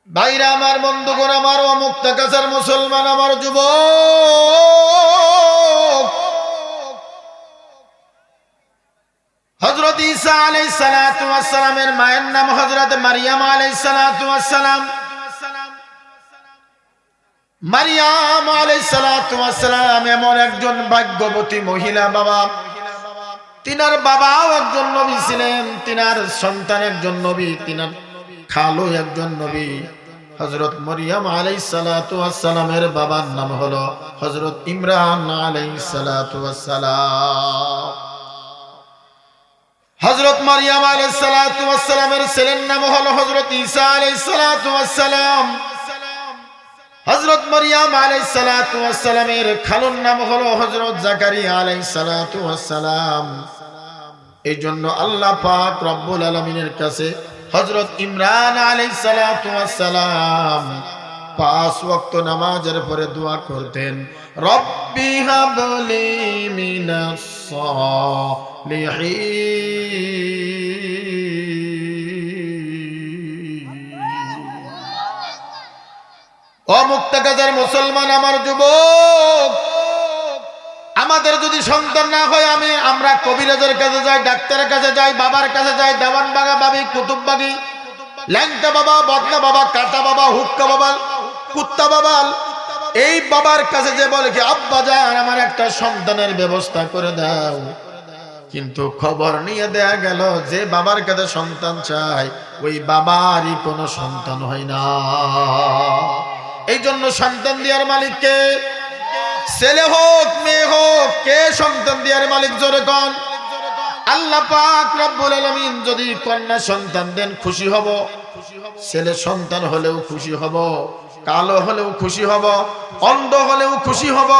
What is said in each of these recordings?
ভাইরা আমার, বন্ধুগণ আমার, ও মুক্তাগাছার মুসলমান আমার, যুবক, হযরত ঈসা আলাইহিস সালাতু ওয়াস সালামের মায়ের নাম হযরত মারিয়াম আলাইহিস সালাতু ওয়াস সালাম। মারিয়াম আলাইহিস সালাতু ওয়াস সালাম এমন একজন ভাগ্যবতী মহিলা বাবা, তিনার বাবাও একজন নবী ছিলেন, তিনার সন্তান একজন নবী, তিনার খালু একজন নবী। হযরত মারিয়াম আলাইহিস সালাতু ওয়াস সালামের বাবার নাম হলো হযরত ইমরান আলাইহিস সালাতু ওয়াস সালাম। হযরত মারিয়াম আলাইহিস সালাতু ওয়াস সালামের ছেলের নাম হলো হযরত ঈসা আলাইহিস সালাতু ওয়াস সালাম। হযরত মারিয়াম আলাইহিস সালাতু ওয়াস সালামের খালুর নাম হলো হযরত জাকারিয়া আলাইহিস সালাতু ওয়াস সালাম। এইজন্য আল্লাহ পাক রব্বুল আলামিনের কাছে হযরত ইমরান আলাইহিস সালাতু ওয়াস সালাম 5 ওয়াক্ত নামাজের পরে দোয়া করতেন, রব্বি হাবলি মিনাস সালিহিন। ও মুক্তাগাছার মুসলমান আমার, যুবক, আমাদের যদি সন্তান না হয়, আমরা কবিরাজের কাছে যাই, ডাক্তারের কাছে যাই, বাবার কাছে যাই, দেওয়ান বাগা বাবি, কুতুব বাগি, ল্যাংটা বাবা, বদনা বাবা, কাটা বাবা, হুক্কা বাবা, কুত্তা বাবা, এই বাবার কাছে যে বলে কি, আব্বা জান আমার একটা সন্তানের ব্যবস্থা করে দাও, কিন্তু খবর নিয়ে দেয়া গেল যে বাবার কাছে সন্তান চাই ওই বাবারই কোনো সন্তান হয় না। এই জন্য সন্তান দেওয়ার মালিককে, ছেলে হোক মেয়ে হোক, কে সন্তান দেওয়ার মালিক জোরে কোন? আল্লাহ পাক রব্বুল আলামিন যদি কন্যা সন্তান দেন খুশি হব, ছেলে সন্তান হলেও খুশি হব, কালো হলেও খুশি হব, অন্ধ হলেও খুশি হব,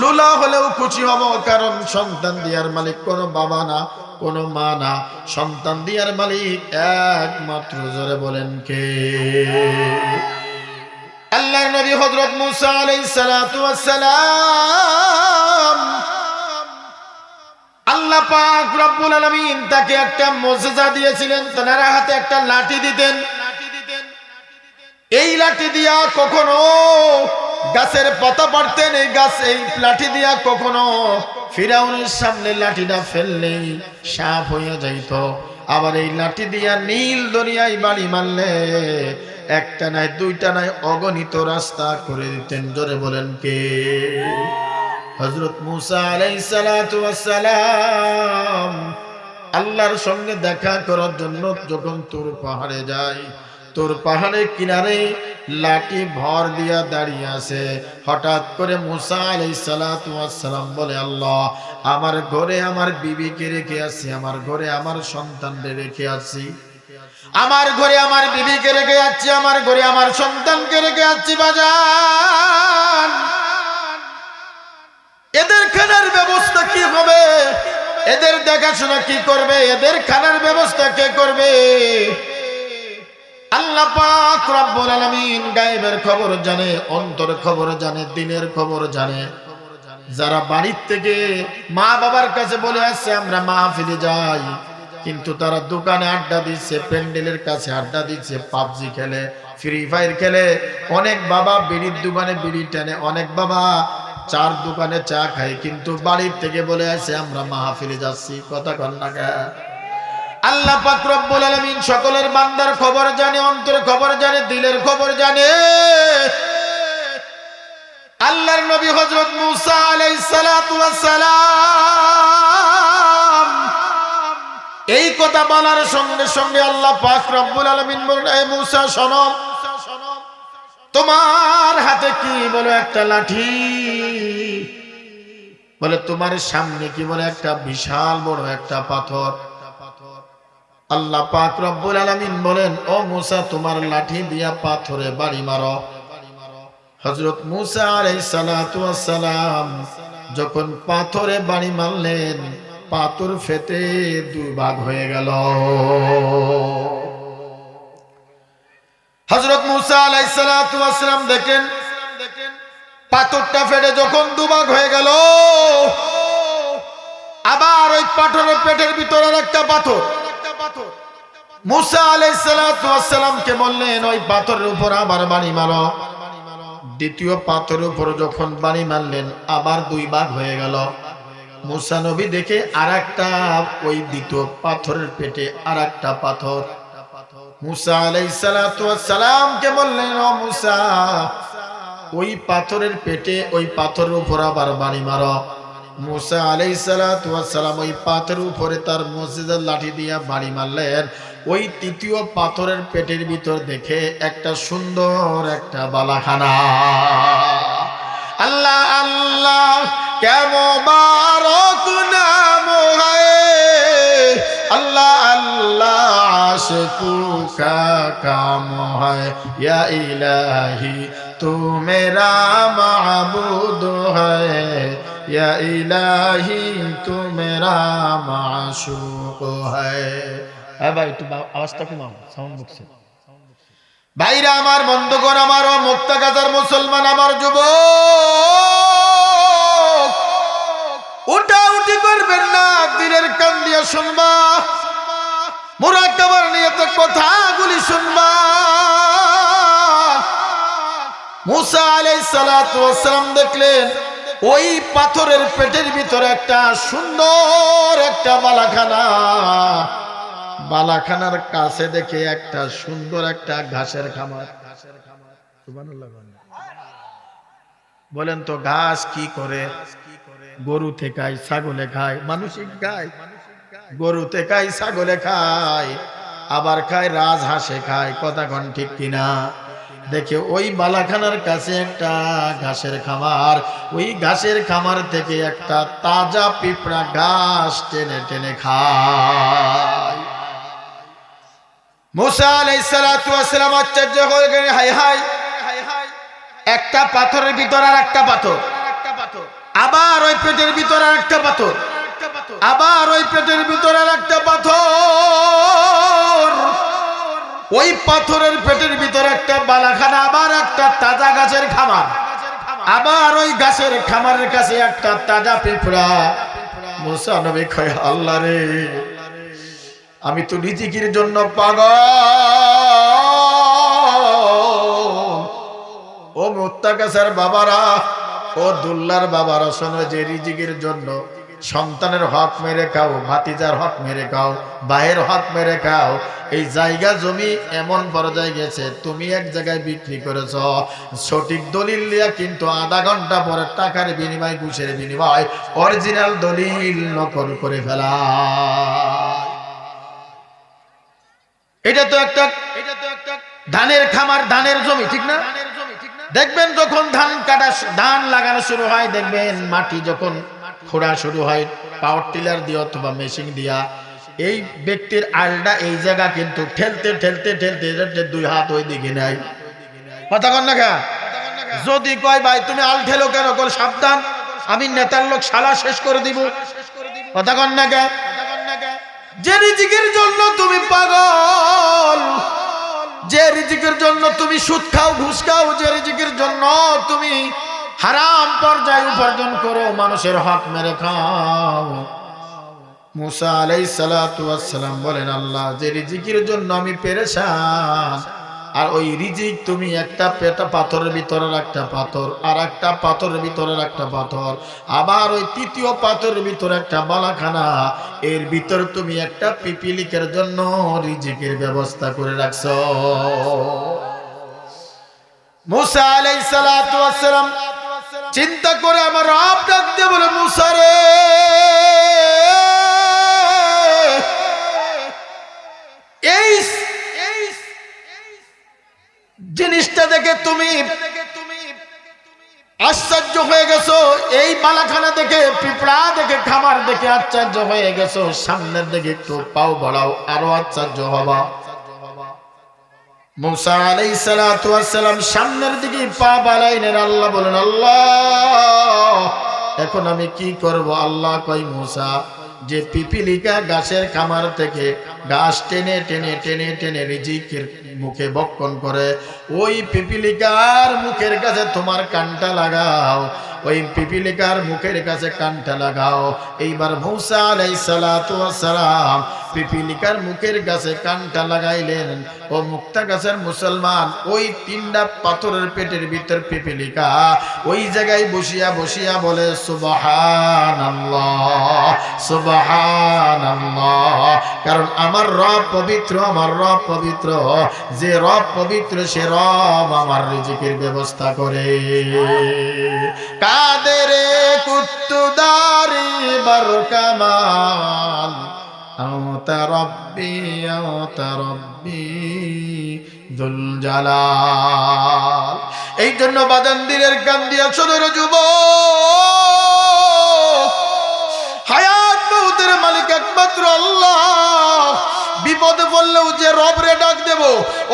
লুলা হলেও খুশি হব, কারণ সন্তান দেওয়ার মালিক কোনো বাবা না, কোনো মা না, সন্তান দেওয়ার মালিক একমাত্র, জোরে বলেন কে? আল্লাহর নবী হযরত মুসা আলাইহিস সালাতু ওয়াস সালাম, আল্লাহ পাক রব্বুল আলামিন তাকে একটা মুজিজা দিয়েছিলেন, তার হাতে একটা লাঠি দিতেন। এই লাঠি দিয়া কখনো গাছের পাতা পাড়তেন, এই লাঠি দিয়া কখনো ফিরাউনের সামনে লাঠিটা ফেললেই সাপ হয়ে যাইত। আবার এই লাঠি দিয়া নীল দরিয়ায় বাড়ি মারলে একটা নাই দুইটা নাই অগণিত রাস্তা করে দিতেন, জোরে বলেন কে? হযরত মুসা আলাইহিস সালাতু ওয়াস সালাম আল্লাহর সঙ্গে দেখা করার জন্য যখন তুর পাহাড়ে যায়, তুর পাহাড়ের কিনারে লাঠি ভর দিয়া দাঁড়িয়ে আছে। হঠাৎ করে মুসা আলাইহিস সালাতু ওয়াস সালাম বলে, আল্লাহ, আমার ঘরে আমার বিবিকে রেখে আসি, আমার ঘরে আমার সন্তানদের রেখে আসি, আমার ঘরে আমার বিবিকে রেখে যাচ্ছি, আমার ঘরে আমার সন্তানকে রেখে যাচ্ছি, বাজান, এদের খানার ব্যবস্থা কি হবে? এদের দেখাশোনা কি করবে? এদের খানার ব্যবস্থা কে করবে? আল্লাহ পাক রব্বুল আলামিন গায়েবের খবর জানে, অন্তর খবর জানে, দিনের খবর জানে। যারা বাড়ির থেকে মা বাবার কাছে বলে আসছে আমরা মাহফিলে যাই, কিন্তু তারা দোকানে আড্ডা দিচ্ছে, প্যান্ডেলের কাছে আড্ডা দিচ্ছে, পাবজি খেলে, ফ্রি ফায়ার খেলে, অনেক বাবা বিড়ির দোকানে বিড়ি টানে, অনেক বাবা চার দোকানে চা খায়, কিন্তু বাড়ির থেকে বলে আসে আমরা মাহফিলে যাচ্ছি। কথা কন না কে? আল্লাহ পাক রব্বুল আলামিন সকলের বান্দার খবর জানে, অন্তর খবর জানে, দিলের খবর জানে। আল্লাহর নবী হযরত মুসা আলাইহিস সালাতু ওয়াস সালাম এই কথা বলার সঙ্গে সঙ্গে আল্লাহ পাক রব্বুল আলামিন বলেন, এ মুসা শোনো, তোমার হাতে কি? বলো একটা লাঠি। বলে তোমার সামনে কি? বলে একটা বিশাল বড় একটা পাথর। আল্লাহ পাক রব্বুল আলামিন বলেন, ও মুসা, তোমার লাঠি দিয়া পাথরে বাড়ি মারো। হযরত মুসা আলাইহিস সালাতু ওয়াস সালাম যখন পাথরে বাড়ি মারলেন, পাথর ফেটে দুই ভাগ হয়ে গেল। হযরত মুসা আলাইহিস সালাতু ওয়াস সালাম দেখেন পাথরটা ফেটে যখন দুভাগ হয়ে গেল, আবার ওই পাথরের পেটের ভিতরে একটা পাথর, মুসা আলাইহিস সালাতু ওয়াস সালামকে বললেন ওই পাথরের উপর আবার বাড়ি মারো। দ্বিতীয় পাথরের উপর যখন বাড়ি মারলেন আবার দুই ভাগ হয়ে গেল। মুসা নবী দেখে আরেকটা ওই দ্বিতীয় পাথরের পেটে আরেকটা পাথর। মুসা আলাইহিস সালাতু ওয়াস সালামকে বললেন ও মুসা ওই পাথরের পেটে ওই পাথরের উপর আবার বাড়ি মারো। মুসা আলাইহিস সালাতু ওয়াস সালাম ওই পাথরের উপরে তার মুজিজার লাঠি দিয়া বাড়ি মারলেন। ওই তৃতীয় পাথরের পেটের ভিতর দেখে একটা সুন্দর একটা বালাখানা। আল্লাহ আল্লাহ क्या मुबारक नाम है, अल्लाह अल्लाह आशिकों का काम है, या इलाही तू मेरा माबूद है, या इलाही तू मेरा माशूक है। भाई तू आवाज़টা কমাও সাউন্ড বক্সে। ভাইরা আমার, বন্ধুগণ আমার, ও মুক্তাগাছার মুসলমান আমার যুবক, উঠা উঠি করবেন না, দিনের কান দিয়ে শুনবা, মুরাকাবার নিয়তে কথাগুলি শুনবা। মুসা আলাইহিস সালাতু ওয়াস সালাম দেখলেন ওই পাথরের পেটের ভিতরে একটা সুন্দর একটা বালাখানা। বালাখানার কাছে দেখে একটা সুন্দর একটা ঘাসের খামার। সুবহানাল্লাহ বলেন তো, ঘাস কি করে? গরুতে খায়, ছাগলে খায়, মানুষই খায়। গরুতে খায়, ছাগলে খায়, আবার খায় রাজহাঁসে খায়। কথা কোন ঠিক কিনা? দেখে ওই বালাখানার কাছে একটা ঘাসের খামার। ওই ঘাসের খামার থেকে একটা তাজা পিঁপড়া ঘাস টেনে টেনে খায়। মুসা আলাইহিস সালাতু ওয়াস সালাম আশ্চর্য হয়ে গেলেন, হাই হাই, একটা পাথরের ভিতর আর একটা পাথর, আবার ওই পেটের ভিতর আর একটা পাথর, আবার ওই পেটের ভিতর আর একটা পাথর, ওই পাথরের পেটের ভিতর একটা বালাখানা, আবার একটা তাজা গাছের খামার, আবার ওই গাছের খামারের কাছে একটা তাজা পিঁপড়া। মুসা নবী কয়, আল্লাহ রে, আমি তো রিজিকের জন্য পাগল। ও মুত্তাকাসার বাবারা, ও দুল্লার বাবারা, শোনো যে রিজিকের জন্য সন্তানের হক মেরে খাও, ভাতিজার হক মেরে খাও, ভাইয়ের হক মেরে খাও। এই জায়গা জমি এমন পর্যায়ে গেছে, তুমি এক জায়গায় বিক্রি করেছ, সঠিক দলিল দিয়া কিন্তু আধা ঘন্টা পরে টাকার বিনিময়, ঘুষের বিনিময় অরিজিনাল দলিল নকল করে ফেলা। এটা তো একটা ধানের খামার, ধানের জমি, ঠিক না? দেখবেন যখন ধান কাটা, ধান লাগানো শুরু হয়, দেখবেন মাটি যখন খোঁড়া শুরু হয় পাওয়ার টিলার দিয়ে অথবা মেশিন দিয়া, এই ব্যক্তির আলটা এই জায়গা কিন্তু ঠেলতে ঠেলতে ঠেলতে ঠেলতে দুই হাত ওই দিকে নেয়। কথা কন না কা? যদি কয় ভাই তুমি আল ঠেলো কেন, কল সাবধান, আমি নেতার লোক শালা শেষ করে দিব। কথা কন না কা? যে রিজিকের জন্য তুমি পাগল, যে রিজিকের জন্য তুমি সুদ খাও, ঘুষ খাও, যে রিজিকের জন্য তুমি হারাম পর্যায়ে উপার্জন করো, মানুষের হক মেরে খাও। মুসা আলাইহিস সালাতু ওয়াস সালাম বলেন, আল্লাহ, যে রিজিকের জন্য আমি পেরেশান, আর ওই রিজিক তুমি একটা পেটা পাথরের ভিতরে একটা পাথর, আর একটা পাথরের ভিতরে একটা পাথর, আবার ওই তৃতীয় পাথরের ভিতরে একটা বালাখানা, এর ভিতরে তুমি একটা পিপিলিকের জন্য রিজিকের ব্যবস্থা করে রাখছো। মুসা আলাইহিস সালাতু ওয়াস সালাম চিন্তা করে আমার রব ডাক দিয়ে বলে, মুসা রে, এই জিনিসটা দেখে তুমি আশ্চর্য হয়ে গেছো, এই বালাখানা দেখে, পিঁপড়া দেখে, খামার দেখে আশ্চর্য হয়ে গেছো, সামনের দিকে একটু পাও বাড়াও, আরো আশ্চর্য হবা। মুসা আলাইহিস সালাতু ওয়াস সালাম সামনের দিকে পা বাড়াইলেন। আল্লাহ বলেন, আল্লাহ, এখন আমি কি করব? আল্লাহ কই, মুসা, যে পিপিলিকা গাছের খামার থেকে ঘাস টেনে টেনে টেনে টেনে রিজিকের মুখে বক্ষণ করে, ওই পিপিলিকার মুখের কাছে তোমার কানটা লাগাও, ওই পিপিলিকার মুখের কাছে কানটা লাগাও। এইবার মুসা আলাইহিস সালাতু ওয়াস সালাম পিপিলিকার মুখের কাছে কানটা লাগাইলেন। ও মুক্তা গাছের মুসলমান, ওই 3টা পাথরের পেটের ভিতর পিপিলিকা ওই জায়গায় বসিয়া বসিয়া বলে সুবহানাল্লাহ সুবহানাল্লাহ। কারণ আমার রব পবিত্র, আমার রব পবিত্র। যে রব পবিত্র সে রব আমার রিজিকের ব্যবস্থা করে। কাদেরে কুত্তুদারি বারকামাল আওতা রব্বি যুল জালাল। এই জন্য বাজান দিনের কান দিয়া সদর যুবক, হায়াত মউতের মালিক একমাত্র আল্লাহ। বিপদে পড়লেও যে রবরে ডাক দেব,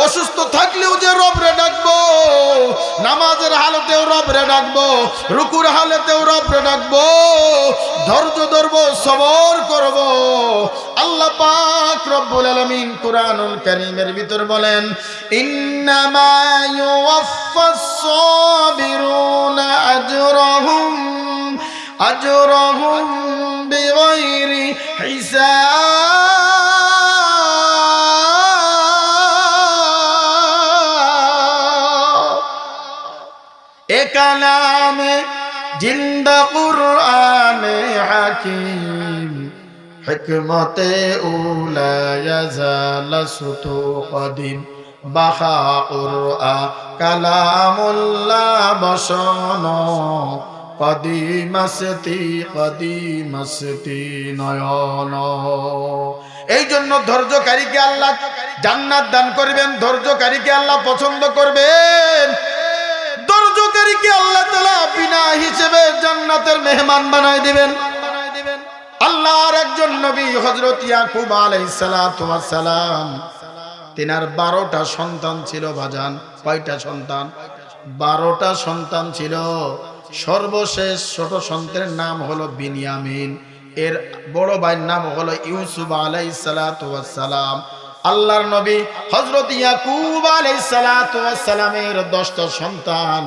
অসুস্থ থাকলেও যে রবরে ডাকবো, নামাজের হালতেও রবরে ডাকবো, রুকুর হালতেও রবরে ডাকবো, ধৈর্য ধরবো, সবর করব। আল্লাহ পাক রব্বুল আলামিন কুরআনুল কারীমের ভিতর বলেন, ইন্নামা ইউওয়াফাস সাবিরুনা আজরাহুম বিগাইরি হিসাব। এ কালামে জিন্দা কুরআনে হাকিম, হিকমতে উলা ইয়াজাল সুতু কদিম, বাহা কুরআ কালামুল্লাহ বসন কদিমাসতি নয়ন। এই জন্য ধৈর্যকারীকে আল্লাহ জান্নাত দান করবেন, ধৈর্যকারীকে আল্লাহ পছন্দ করবেন, ধৈর্যকারীকে আল্লাহ তাআলা বিনা হিসেবে জান্নাতের মেহমান বানায় দিবেন। আল্লাহর একজন নবী হযরত ইয়াকুব আলাইহিস সালাতু ওয়াস সালাম, তিনার 12টা সন্তান ছিল। বাজান কয়টা সন্তান? 12টা সন্তান ছিল। সর্বশেষ ছোট সন্তানের নাম হলো বিনিয়ামিন, এর বড় ভাইয়ের নাম হলো ইউসুফ আলাইহিস সালাতু ওয়াস সালাম। আল্লাহর নবী হযরত ইয়াকুব আলাইহিস সালাতু ওয়াস সালামের 10টা সন্তান।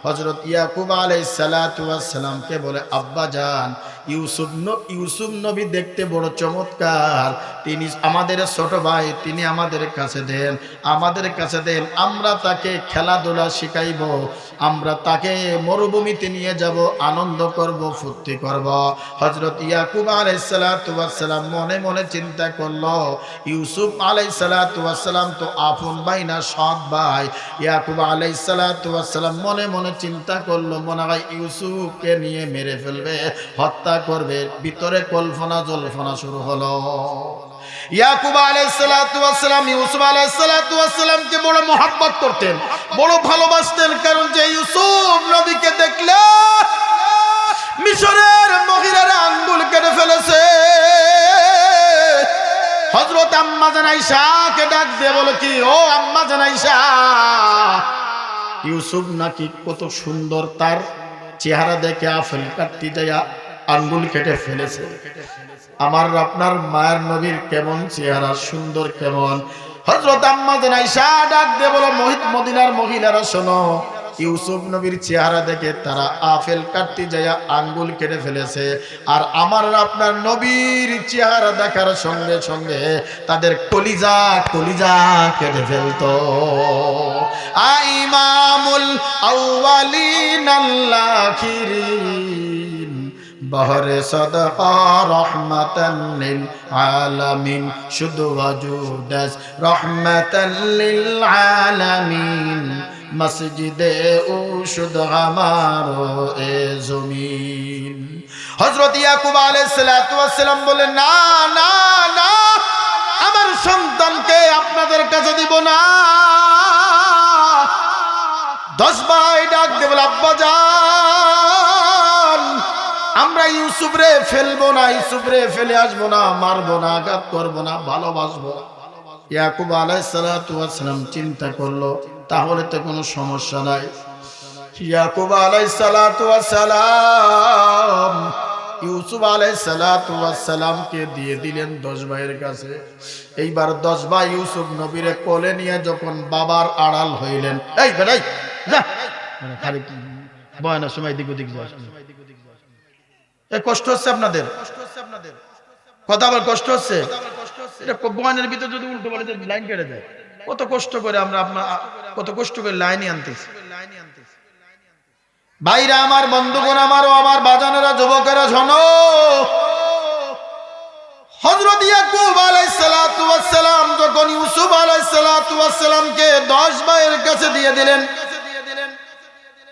হযরত ইয়াকুব আলাইহিস সালাতু ওয়াস সালামকে বলে, আব্বা জান, ইউসুফ নবী দেখতে বড় চমৎকার, তিনি আমাদের ছোট ভাই, তিনি আমাদের কাছে দেন, আমাদের কাছে দেন, আমরা তাকে খেলাধুলা শিখাইব, আমরা তাকে মরুভূমিতে নিয়ে যাব, আনন্দ করব, ফুর্তি করব। হযরত ইয়াকুব আলাইহিস সালাতু ওয়াস সালাম মনে মনে চিন্তা করলো, ইউসুফ আলাইহিস সালাতু ওয়াস সালাম তো আপন ভাই না, সৎ ভাই। ইয়াকুব আলাইহিস সালাতু ওয়াস সালাম মনে মনে চিন্তা করলো, মনে হয় ইউসুফকে নিয়ে মেরে ফেলবে, হত্যা করবে। ভিতরে কল্পনা জল্পনা শুরু হলো। ইয়াকুব আলাইহিস সালাতু ওয়াস সালাম ইউসুফ আলাইহিস সালাতু ওয়াস সালামকে বড় মহব্বত করতেন, বড় ভালোবাসতেন। কারণ যে ইউসুফ নবীকে দেখলে মিশরের মহিলারা আঙ্গুল কেটে ফেলেছে। হযরত আম্মা জান আয়েশাকে ডাক দিয়ে বলে, কি ও আম্মা জান আয়েশা, ইউসুফ নাকি কত সুন্দর, তার চেহারা দেখে আপেল কাটতে যায়া আঙ্গুল কেটে ফেলেছে। আমার আপনার মায়ের নবীর কেমন চেহারা, সুন্দর কেমন। হযরত আম্মা জান আয়েশা ডাক দিয়ে বলে, মদিনার মহিলারা শোনো, ইউসুফ নবীর চেহারা দেখে তারা আপেল কাটতে যায় আঙ্গুল কেটে ফেলেছে। আর আমার আপনার নবীর চেহারা দেখার সঙ্গে সঙ্গে তাদের কলিজা কেটে ফেলতো। ইমামুল আউয়ালিন আল আখিরিন, বহরে সাদাকা রহমাতান লিল আলামিন, শুধু ওয়াজুদাস রহমাতান লিল আলামিন, মসজিদে উশুদ আমারো এ জমিন। হযরত ইয়াকুব আলাইহিস সালাতু ওয়াস সালাম বলেন, না না না, আমার সন্তানকে আপনাদের কাছে দিব না। 10 ভাই ডাক দিয়ে বলে, আব্বা জান, আমরা ইউসুফ রে ফেলবো না, ইউসুফ রে ফেলে আসবো না, মারবো না, আঘাত করবো না, ভালোবাসবো। ইয়াকুব আলাইহিস সালাতু ওয়াস সালাম চিন্তা করলো, তাহলে তো কোনো সমস্যা নাই। ইয়াকুব আলাইহিস সালাতু ওয়াস সালাম ইউসুফ আলাইহিস সালাতু ওয়াস সালামকে দিয়ে দিলেন 10 ভাইয়ের কাছে। এইবার 10 ভাই ইউসুফ নবীরে কোলে নিয়ে যখন বাবার আড়াল হইলেন, এই বেটাই যা, খালি বয়ানের সময় দিক ওদিক যায়, কষ্ট হচ্ছে আপনাদের, কথা বল, কষ্ট হচ্ছে। এটা বয়ানের ভিতরে যদি উল্টো বলে লাইন কেটে যায়, কত কষ্ট করে আমরা কত কষ্ট করে লাইনই আনতেছি। ভাইরা আমার, বন্ধুগণ আমার, ও আমার বাজানেরা, যুবকেরা শোনো, হযরত ইয়াকুব আলাইহিস সালাতু ওয়াস সালাম যখন ইউসুফ আলাইহিস সালাতু ওয়াস সালামকে 10 ভাইয়ের কাছে দিয়ে দিলেন,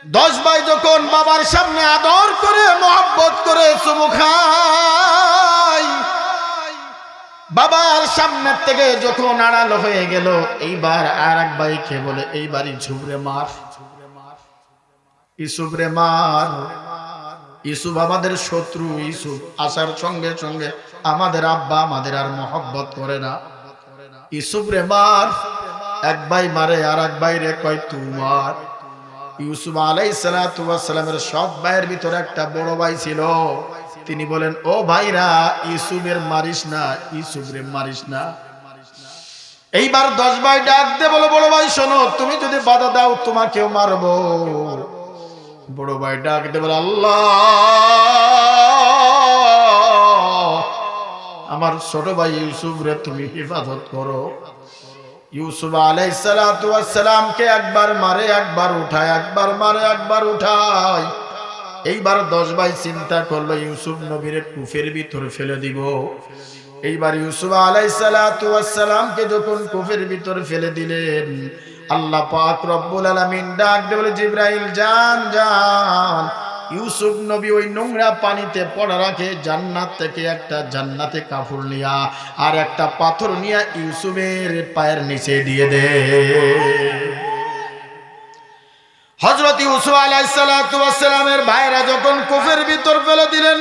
10 ভাই যখন বাবার সামনে আদর করে মহব্বত করে চুমু খায়, বাবার সামনে থেকে যখন আড়াল হয়ে গেল, এইবার আর এক ভাইকে বলে এইবারই ঝুবরে মার, ইউসুফ রে মার। ইউসুফ আমাদের শত্রু, ইউসুফ আসার সঙ্গে সঙ্গে আমাদের আব্বা আমাদের আর মহব্বত করে না, ইউসুফ রে মার। এক ভাই মারে, আর এক ভাই রে কয় তুই মার। ইউসুফ আলাইহিস সালাতু ওয়াস সালামের সব ভাইয়ের ভিতরে একটা বড় ভাই ছিল, তিনি বলেন ও ভাইরা, ইউসুফের মারিস না, ইউসুফ রে মারিস না। এইবার 10 ভাই ডাক দে বলো, বড় ভাই শোনো, তুমি যদি বাধা দাও তোমাকেও মারবো। বড় ভাই ডাক দে বলে আল্লাহ, আমার ছোট ভাই ইউসুফ রে তুমি হিফাজত করো। ইউসুফ আলাইহিস সালাতু ওয়াস সালামকে একবার মারে একবার উঠায়, একবার মারে একবার উঠায়। এইবার 10 ভাই চিন্তা করলো ইউসুফ নবীর কুফের ভিতরে ফেলে দিব। এইবার ইউসুফ আলাইহিস সালাতু ওয়াস সালামকে যখন কুফের ভিতরে ফেলে দিলেন, আল্লাহ পাক রব্বুল আলামিন ডাক দিয়ে বলে জিবরাইল যান যান, ইউসুফ নবী ওই নোংরা পানিতে পড়া রাখে, জান্নাত থেকে একটা জান্নাতে কাপড় নিয়া আর একটা পাথর নিয়া ইউসুফের পায়ের নিচে দিয়ে দে। হযরত ইউসুফ আলাইহিস সালাতু ওয়াস সালামের ভাইরা যখন কুফের ভিতর ফেলে দিলেন,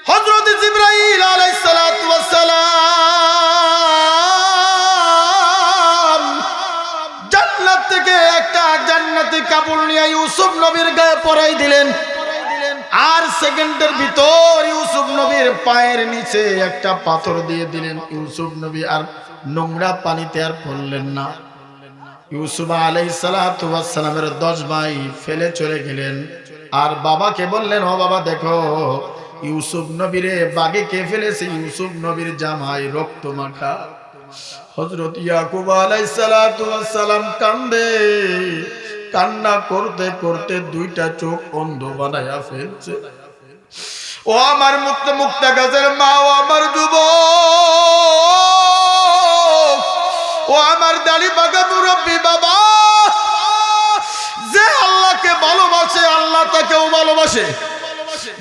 হযরত জিবরাইল আলাইহিস সালাতু ওয়াস সালাম জান্নাত থেকে একটা জান্নাতি কাপড় নিয়ে ইউসুফ নবীর গায়ে পরাই দিলেন। আর সেকেন্ডের ভিতর ইউসুফ নবীর পায়ের নিচে একটা পাথর দিয়ে দিলেন। ইউসুফ নবী আর নোংরা পানিতে আর পড়লেন না। ইউসুফ আলাইহিস সালাতু ওয়াস সালামের 10 ভাই ফেলে চলে গেলেন, আর বাবাকে বললেন ও বাবা দেখো, ইউসুফ নবীরে বাগে কে ফেলেছে, ইউসুফ নবীর জামাই রক্ত মাখা। হযরত ইয়াকুব আলাইহিস সালাতু ওয়াস সালাম কান্দে, কান্না করতে করতে 2টা চোখ অন্ধ বানায়া ফেলছে। ও আমার মুক্তা গাছের মা, ও আমার যুবক, ও আমার দাড়ি পাকা মুরব্বী বাবা, যে আল্লাহকে ভালোবাসে আল্লাহ তাকেও ভালোবাসে।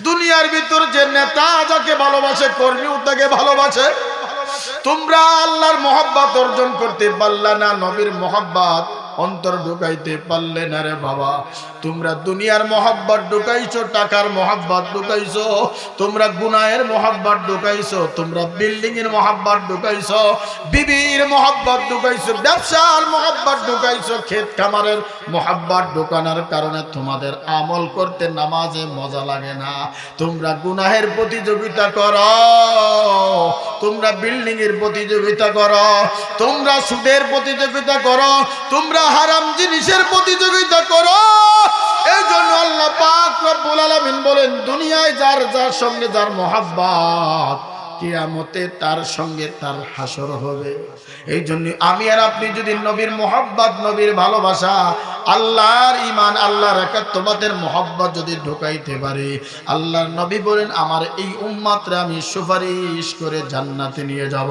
দুনিয়ার ভিতর যে নেতা যাকে ভালোবাসে, কর্মীও তাকে ভালোবাসে। তোমরা আল্লাহর মহব্বত অর্জন করতে পারলে না, নবীর মহব্বত অন্তর ঢুকাইতে পারলে না রে বাবা। তোমরা দুনিয়ার মহব্বত ঢুকাইছো, টাকার মহব্বত ঢুকাইছো, তোমরা গুনাহের মহব্বত ঢুকাইছো, তোমরা বিল্ডিং এর মহব্বত ঢুকাইছো, বিবির মহব্বত ঢুকাইছো, ব্যবসার মহব্বত ঢুকাইছো, ক্ষেত খামারের মহব্বত ঢুকানোর কারণে তোমাদের আমল করতে নামাজে মজা লাগে না। তোমরা গুনাহের প্রতিযোগিতা করো, তোমরা বিল্ডিং এর প্রতিযোগিতা করো, তোমরা সুদের প্রতিযোগিতা করো, তোমরা হারাম জিনিসের প্রতিযোগিতা করো। এই জন্য আল্লাহ পাক রব্বুল আলামিন বলেন, দুনিয়ায় যার যার সঙ্গে যার মহব্বত, কিয়ামতে তার সঙ্গে তার হাসর হবে। এই জন্য আমি আর আপনি যদি নবীর মহব্বত, নবীর ভালোবাসা, আল্লাহর ঈমান, আল্লাহর একাত্মবাদের মহব্বত যদি ঢুকাইতে পারি, আল্লাহর নবী বলেন আমার এই উম্মতরে আমি সুপারিশ করে জান্নাতে নিয়ে যাব।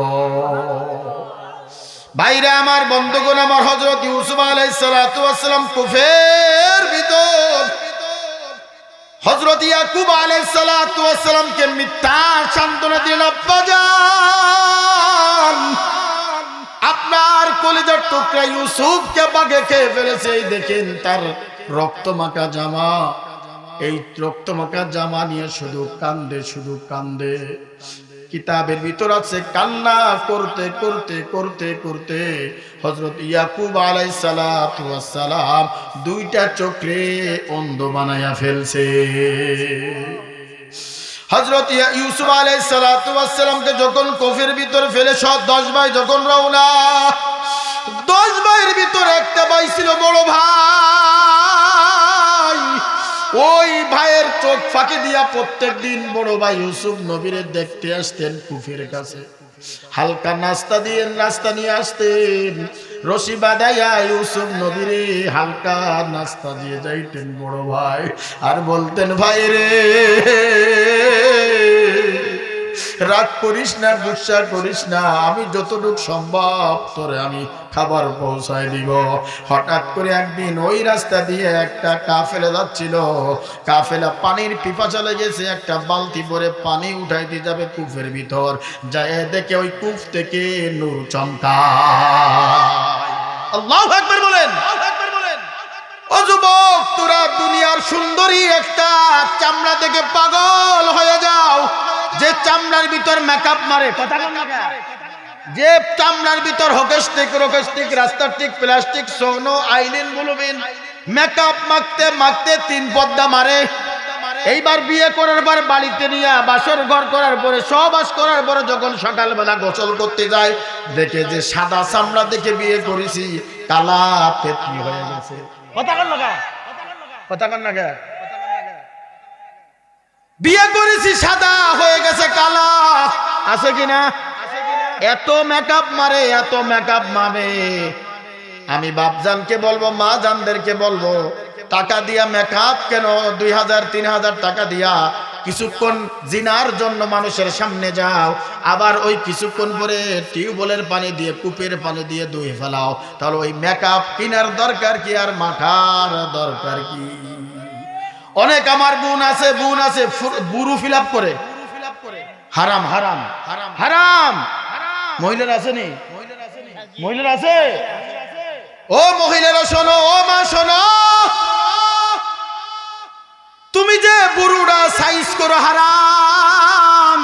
ভাইরা আমার, বন্ধুগণ আমার, হযরত ইউসুফ আলাইহিস সালাতু ওয়াস সালাম কুফের ভিতর হযরত ইয়াকুব আলাইহিস সালাতু ওয়াস সালামকে মিথ্যা সান্ত্বনা দিলেন, আব্বাজান আপনার কলিজার টুকরা ইউসুফকে বাগে খেয়ে ফেলেছে, এই দেখেন তার রক্তমাখা জামা, এই রক্তমাখা জামা নিয়ে শুধু কান্দে, শুধু কান্দে। কিতাবের ভিতর আছে কান্না করতে করতে করতে করতে হযরত ইয়াকুব আলাইহিস সালাতু ওয়াস সালাম 2টা চোখে অন্ধ বানায়া ফেলছে। হযরত ইউসুফ আলাইহিস সালাতু ওয়াস সালামকে যখন কফের ভিতর ফেলে সব 10 ভাই যখন রওনা, 10 ভাইয়ের ভিতর একটা ভাই ছিল বড় ভাই। ওই ভাইয়ের চোখ ফাঁকি দিয়া প্রত্যেক দিন বড় ভাই ইউসুফ নবীরে দেখতে আসতেন কুফের কাছে। হালকা নাস্তা দিয়ে নাস্তা নিয়ে আসতেন, রশি বাঁধাইয়া ইউসুফ নবীরে হালকা নাস্তা দিয়ে যাইতেন বড় ভাই, আর বলতেন ভাই রে রাগ করিস না, গুসা করিস না, আমি যতটুকু সম্ভব তোরে আমি খাবার পৌঁছায় দিব। হঠাৎ করে একদিন ওই রাস্তা দিয়ে একটা কাফেলা যাচ্ছিল, কাফেলা পানির পিপাসা লেগেছে, একটা বালতি ভরে পানি উঠাইতে যাবে কূপের ভিতর, যায় দেখে ওই কূপ থেকে নূর চমকায়। আল্লাহু আকবার বলেন। ও যুবক, তোরা দুনিয়ার সুন্দরী একটা চামড়া দেখে পাগল হয়ে যাও, যে চামড়ার ভিতর মেকআপ মারে, কথা বল না, যে চামড়ার ভিতর হকেস্টিক রোকেস্টিক রাস্তাটিক প্লাস্টিক সোনো আইলিন বুলুবিন মেকআপ মাখতে মাখতে 3 পর্দা মারে। এইবার বিয়ে করার পর বাড়িতে নিয়ে বাসর ঘর করার পরে সহবাস করার পরে যখন সকালবেলা গোসল করতে যায়, দেখে যে সাদা চামড়া দেখে বিয়ে করেছি কালা পেতনি হয়ে গেছে। কথা বল না, কথা বল না, বিয়ে করেছি সাদা হয়ে গেছে কালা, আছে কিনা? এত মেকআপ মারে, এত মেকআপ মারে। আমি বাপজানকে বলবো, মা জানদেরকে বলবো, টাকা দিয়া মেকআপ কেন 2000-3000 টাকা দিয়া কিছুক্ষণ জিনার জন্য মানুষের সামনে যাও, আবার ওই কিছুক্ষণ পরে টিউবওয়েলের পানি দিয়ে কূপের পানি দিয়ে ধুয়ে ফেলাও, তাহলে ওই মেকআপ কেনার দরকার কি আর মাখার দরকার কি? অনেক আমার বোন আছে বুরু ফিল আপ করে, হারাম হারাম হারাম। মহিলারা আসেনি, মহিলারা আছে? ও মহিলারা শোনো, ও মা শোনো, তুমি যে বুরুটা সাইজ করো হারাম,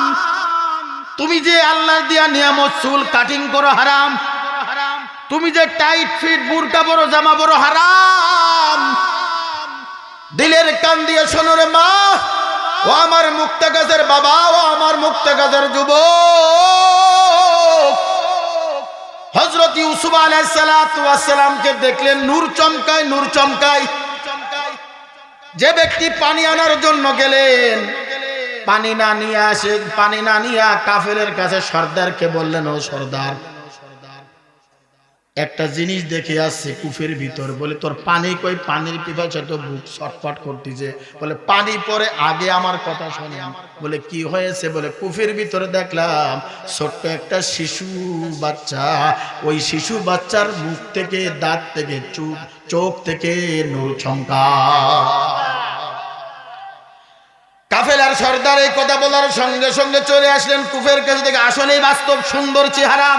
তুমি যে আল্লাহর দিয়া নিয়ামত চুল কাটিং করো হারাম, তুমি যে টাইট ফিট বুরকা বড় জামা বড় হারাম। দিলের কান দিয়ে শোনো রে মা, ও আমার মুক্তাগাজের বাবা, ও আমার মুক্তাগাজের যুবক। হযরত ইউসুফ আলাইহিস সালাতু ওয়াস সালামকে দেখলেন নূর চমকায়, নূর চমকায়। যে ব্যক্তি পানি আনার জন্য গেলেন, পানি না নিয়ে আসে, পানি না নিয়ে কাফেরের কাছে সর্দারকে বললেন, ও সর্দার, একটা জিনিস দেখে আসছে কূপের ভিতর, বলে তোর পানি কই? পানির পিপাসা তো বুক ছটফট করতেছে। বলে পানি পরে আগে আমার কথা শোনেন। বলে কি হয়েছে? বলে কূপের ভিতরে দেখলাম ছোট্ট একটা শিশু বাচ্চা, ওই শিশু বাচ্চার মুখ থেকে, দাঁত থেকে, চোখ থেকে নূর চমকায়। কাফেলার সর্দার এই কথা বলার সঙ্গে সঙ্গে চলে আসলেন কূপের কাছে থেকে। আসলেই বাস্তব সুন্দর চেহারা।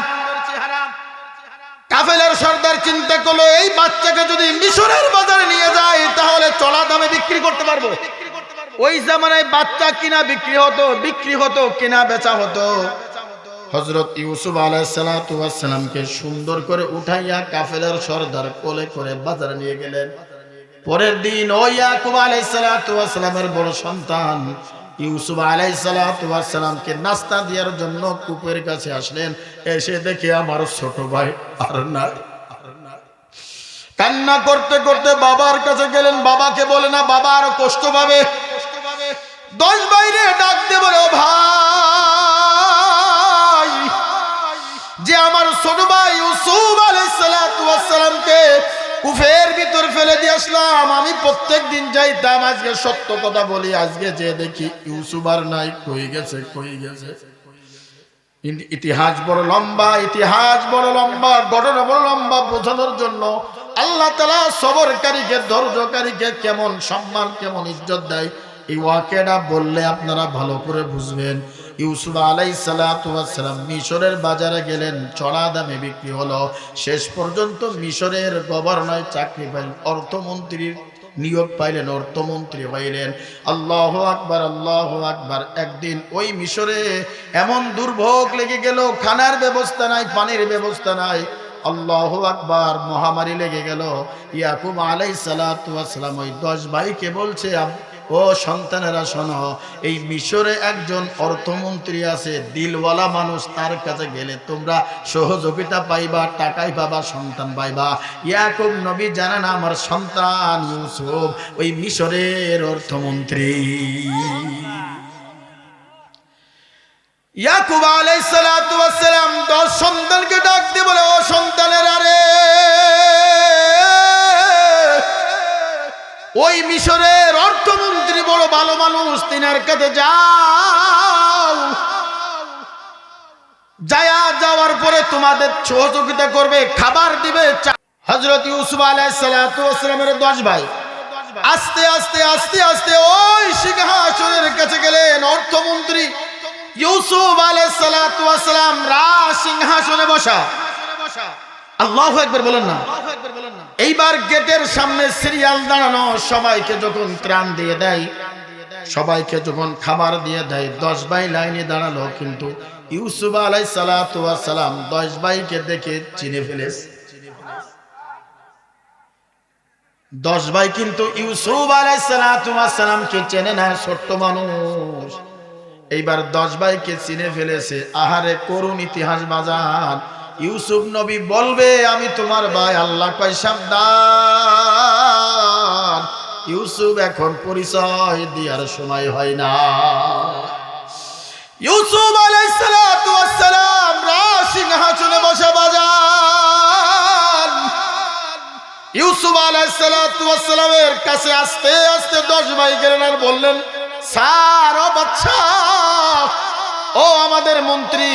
কাফেলার সর্দার চিন্তা করলো, এই বাচ্চাকে যদি মিশরের বাজারে নিয়ে যায় তাহলে চড়া দামে বিক্রি করতে পারবো। ওই জামানায় বাচ্চা কিনা বিক্রি হতো, কিনা বেচা হতো। হযরত ইউসুফ আলাইহিস সালাতু ওয়াস সালামকে সুন্দর করে উঠাইয়া কাফেলার সর্দার কোলে করে বাজারে নিয়ে গেলেন। পরের দিন ওই ইয়াকুব আলাইহিস সালাতু ওয়াস সালামের বড় সন্তান ইউসুফ আলাইহিস সালাতু ওয়াস সালামকে নাস্তা দেওয়ার জন্য কূপের কাছে আসলেন। এসে দেখে আমার ছোট ভাই আর নাই। কান্না করতে করতে বাবার কাছে গেলেন। বাবাকে বলে না, বাবা আরো কষ্ট পাবে। 10 বাইরে ডাক দিয়ে বলে, ও ভাই, যে আমার ছোট ভাই ইউসুফ আলাইহিস সালাতু ওয়াস সালামকে কূপের ভিতর ফেলে দিয়ে আসলাম, আমি প্রত্যেক দিন যাইতাম, আজকে সত্য কথা বলি, আজকে যে দেখি ইউসুফ আর নাই, কই গেছে, কই গেছে। ইতিহাস বড় লম্বা, ইতিহাস বড় লম্বা, ঘটনা বড় লম্বা। বোঝানোর জন্য আল্লাহ তাআলা সবরকারীকে, ধৈর্যকারীকে কেমন সম্মান, কেমন ইজ্জত দেয়, এই ওয়াকিয়াটা বললে আপনারা ভালো করে বুঝবেন। ইউসুফ আলাইহিস সালাতু ওয়াস সালাম মিশরের বাজারে গেলেন, চড়া দামে বিক্রি হলো। শেষ পর্যন্ত মিশরের গভর্নর চাকরি পাইলেন, অর্থমন্ত্রীর নিয়োগ পাইলেন, অর্থমন্ত্রী হইলেন। আল্লাহু আকবার, আল্লাহু আকবার। একদিন ওই মিশরে এমন দুর্ভোগ লেগে গেল, খানার ব্যবস্থা নাই, পানির ব্যবস্থা নাই। আল্লাহু আকবার, মহামারী লেগে গেল। ইয়াকুব আলাইহিস সালাতু ওয়াস সালাম ওই 10 ভাইকে বলছে, ও সন্তানেরা শোনো, এই মিশরে একজন অর্থমন্ত্রী আছে, দিলওয়ালা মানুষ, তার কাছে গেলে তোমরা সহযোগিতা পাইবা, টাকাই পাবা, সন্তান পাইবা। ইয়াকুব নবী জানে না আমার সন্তান ইউসুফ ওই মিশরের অর্থমন্ত্রী। ইয়াকুব আলাইহিস সালাতু ওয়াস সালাম 10 সন্তানকে ডাক দিয়ে বলে, ও সন্তানেরা রে, ওই মিশরের অর্থমন্ত্রী বড় ভালো মানুষ, তিনার কাছে যাও, যাওয়ার পরে তোমাদের সহযোগিতা করবে, খাবার দিবে। হযরত ইউসুফ আলাইহিস সালাতু ওয়াস সালামের 10 ভাই আস্তে আস্তে আস্তে আস্তে ওই সিংহাসনের কাছে গেলেন। অর্থমন্ত্রী ইউসুফ আলাইহিস সালাতু ওয়াস সালাম রাজ সিংহাসনে বসা। আল্লাহু আকবার বলেন না। এইবার গেটের সামনে সিরিয়াল দাঁড়ানো, সবাইকে যখন ত্রাণ দিয়ে দেয়, সবাইকে যখন খাবার দিয়ে দেয়, 10 ভাই লাইনে দাঁড়ালো, কিন্তু ইউসুফ আলাইহিস সালাতু ওয়াস সালাম 10 ভাইকে দেখে চিনে ফেলেছে। 10 ভাই কিন্তু ইউসুফ আলাইহিস সালাতু ওয়াস সালামকে চেনে না, ছোট্ট মানুষ। এইবার 10 ভাইকে চিনে ফেলেছে। আহারে করুণ ইতিহাস বাজান। ইউসুফ নবী বলবে, আমি তোমার ভাই। আল্লাহ কয়, সাবধান, ইউসুফ এখন পরিচয় দেওয়ার সময় হয় না। ইউসুফ আলাইহিস সালাতু ওয়াস সালাম রাজ সিংহাসনে বসা বাজান। ইউসুফ আলাইহিস সালাতু ওয়াস সালামের কাছে আস্তে আস্তে 10 ভাই গেলেন আর বললেন, স্যার, ও বাচ্চা, ও আমাদের মন্ত্রী,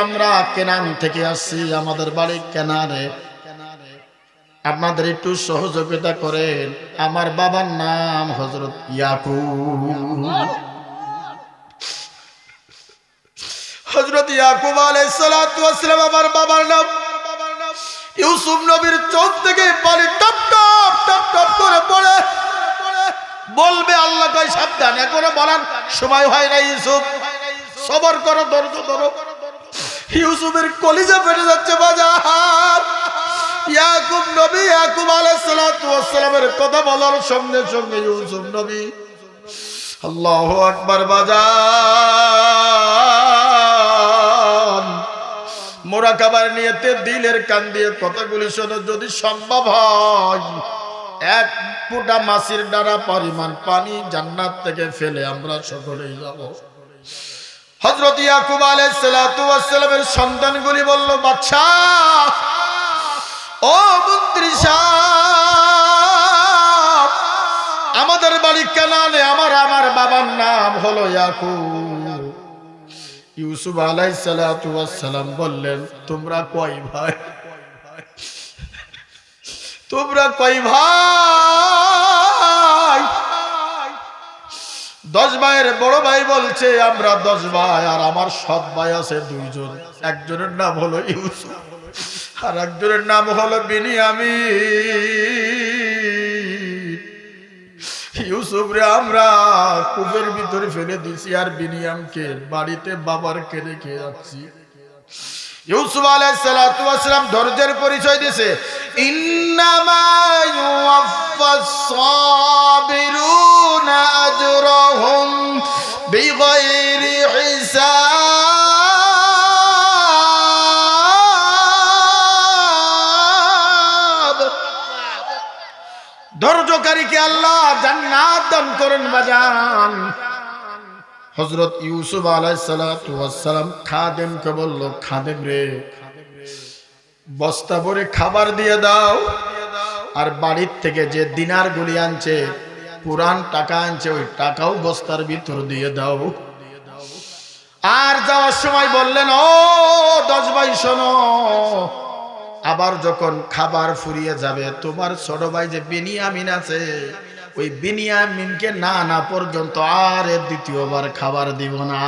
আমরা কেনান থেকে আসছি, আমাদের বাড়ি কেনানে, আপনাদের একটু সহযোগিতা করেন। আমার বাবার নাম হযরত ইয়াকুব। হযরত ইয়াকুব আলাইহিস সালাতু ওয়াস সালাম আমার বাবার নাম। ইউসুফ নবীর চোখ থেকে পানি টপ টপ টপ টপ করে পড়ে। বলবে, আল্লাহ কয়, সাবধান, এখনো বলার সময় হয় না। ইউসুফ, সবর করো, ধৈর্য ধরো। ইউসুফের কলিজা ফেটে যাচ্ছে বাজার। ইয়াকুব নবী, ইয়াকুব আলাইহিস সালাতু ওয়াস সালামের কথা বলার সঙ্গে সঙ্গে ইউসুফ নবী আল্লাহু আকবার বাজার। মুরাকাবার নিয়তে দিলের কান দিয়ে কথাগুলি শোনো। যদি সম্ভব হয়, 1 ফোঁটা মাছির ডানা পরিমাণ পানি জান্নাত থেকে ফেলে আমরা সকলেই যাব। হযরত ইয়াকুব আলাইহিস সালাতু ওয়াস সালামের সন্তানগুলি বলল, বাদশা, ও মন্ত্রী সাহেব, আমাদের বাড়ি কানানে, আমার বাবার নাম হলো ইয়াকুব। ইউসুফ আলাইহিস সালাতু ওয়াস সালাম বললেন, তোমরা কয় ভাই? তোমরা কয় ভাই? 10 ভাইয়ের বড় ভাই বলছে, আমরা 10 ভাই, আর আমার সৎ ভাই আছে 2 জন। একজনের নাম হলো ইউসুফ, আর একজনের নাম হলো বিনিয়ামিন। ইউসুফ রে আমরা কূপের ভিতরে ফেলে দিছি, আর বিনিয়ামকে বাড়িতে বাবার রেখে যাচ্ছি। ইউসুফ আলাইহিস সালাতু ওয়াস সালাম ধৈর্যের পরিচয় দিয়েছে। ইন্নামা ইউওয়াফাস সাবিরুনা আজরাহুম বিগাইরি হিসাব। ধৈর্যকারীকে আল্লাহ জান্নাত দান করেন বাজান। হযরত ইউসুফ আলাইহিস সালাতু ওয়াস সালাম খাদেমকে বলল, খাদেম রে, বস্তা ভরে খাবার দিয়ে দাও, আর বাড়ির থেকে যে দিনারগুলি আনছে, পুরান টাকা আনছে, ওই টাকাও বস্তার ভিতর দিয়ে দাও। আর যাওয়ার সময় বললেন, ও 10 ভাই শোনো, আবার যখন খাবার ফুরিয়ে যাবে, তোমার ছোট ভাই যে বিনিয়ামিন আছে, ওই বিনিয়ামিনকে না না পর্যন্ত আর দ্বিতীয়বার খাবার দিব না।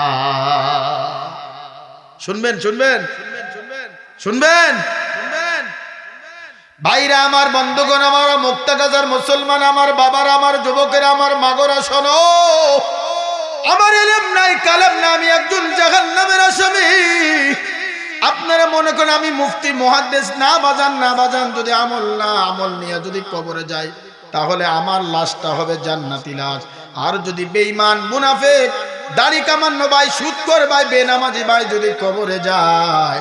শুনবেন শুনবেন শুনবেন ভাইরা আমার, বন্ধুগণ আমার, মুক্তাগাজার মুসলমান আমার, বাবার আমার, যুবকেরা আমার, মাগরা শোনো, আমার ইলম নাই, কালাম না, আমি একজন জাহান্নামের আসামি। আপনারা মনে করেন আমি মুফতি মুহাদ্দিস? না বাজান, না বাজান। যদি আমল নিয়ে যদি কবরে যাই, তাহলে আমার লাশটা হবে জান্নাতি লাশ। আর যদি বেঈমান, মুনাফিক, দাড়ি কামান্য ভাই, সুদখোর ভাই, বেনামাজি ভাই যদি কবরে যায়,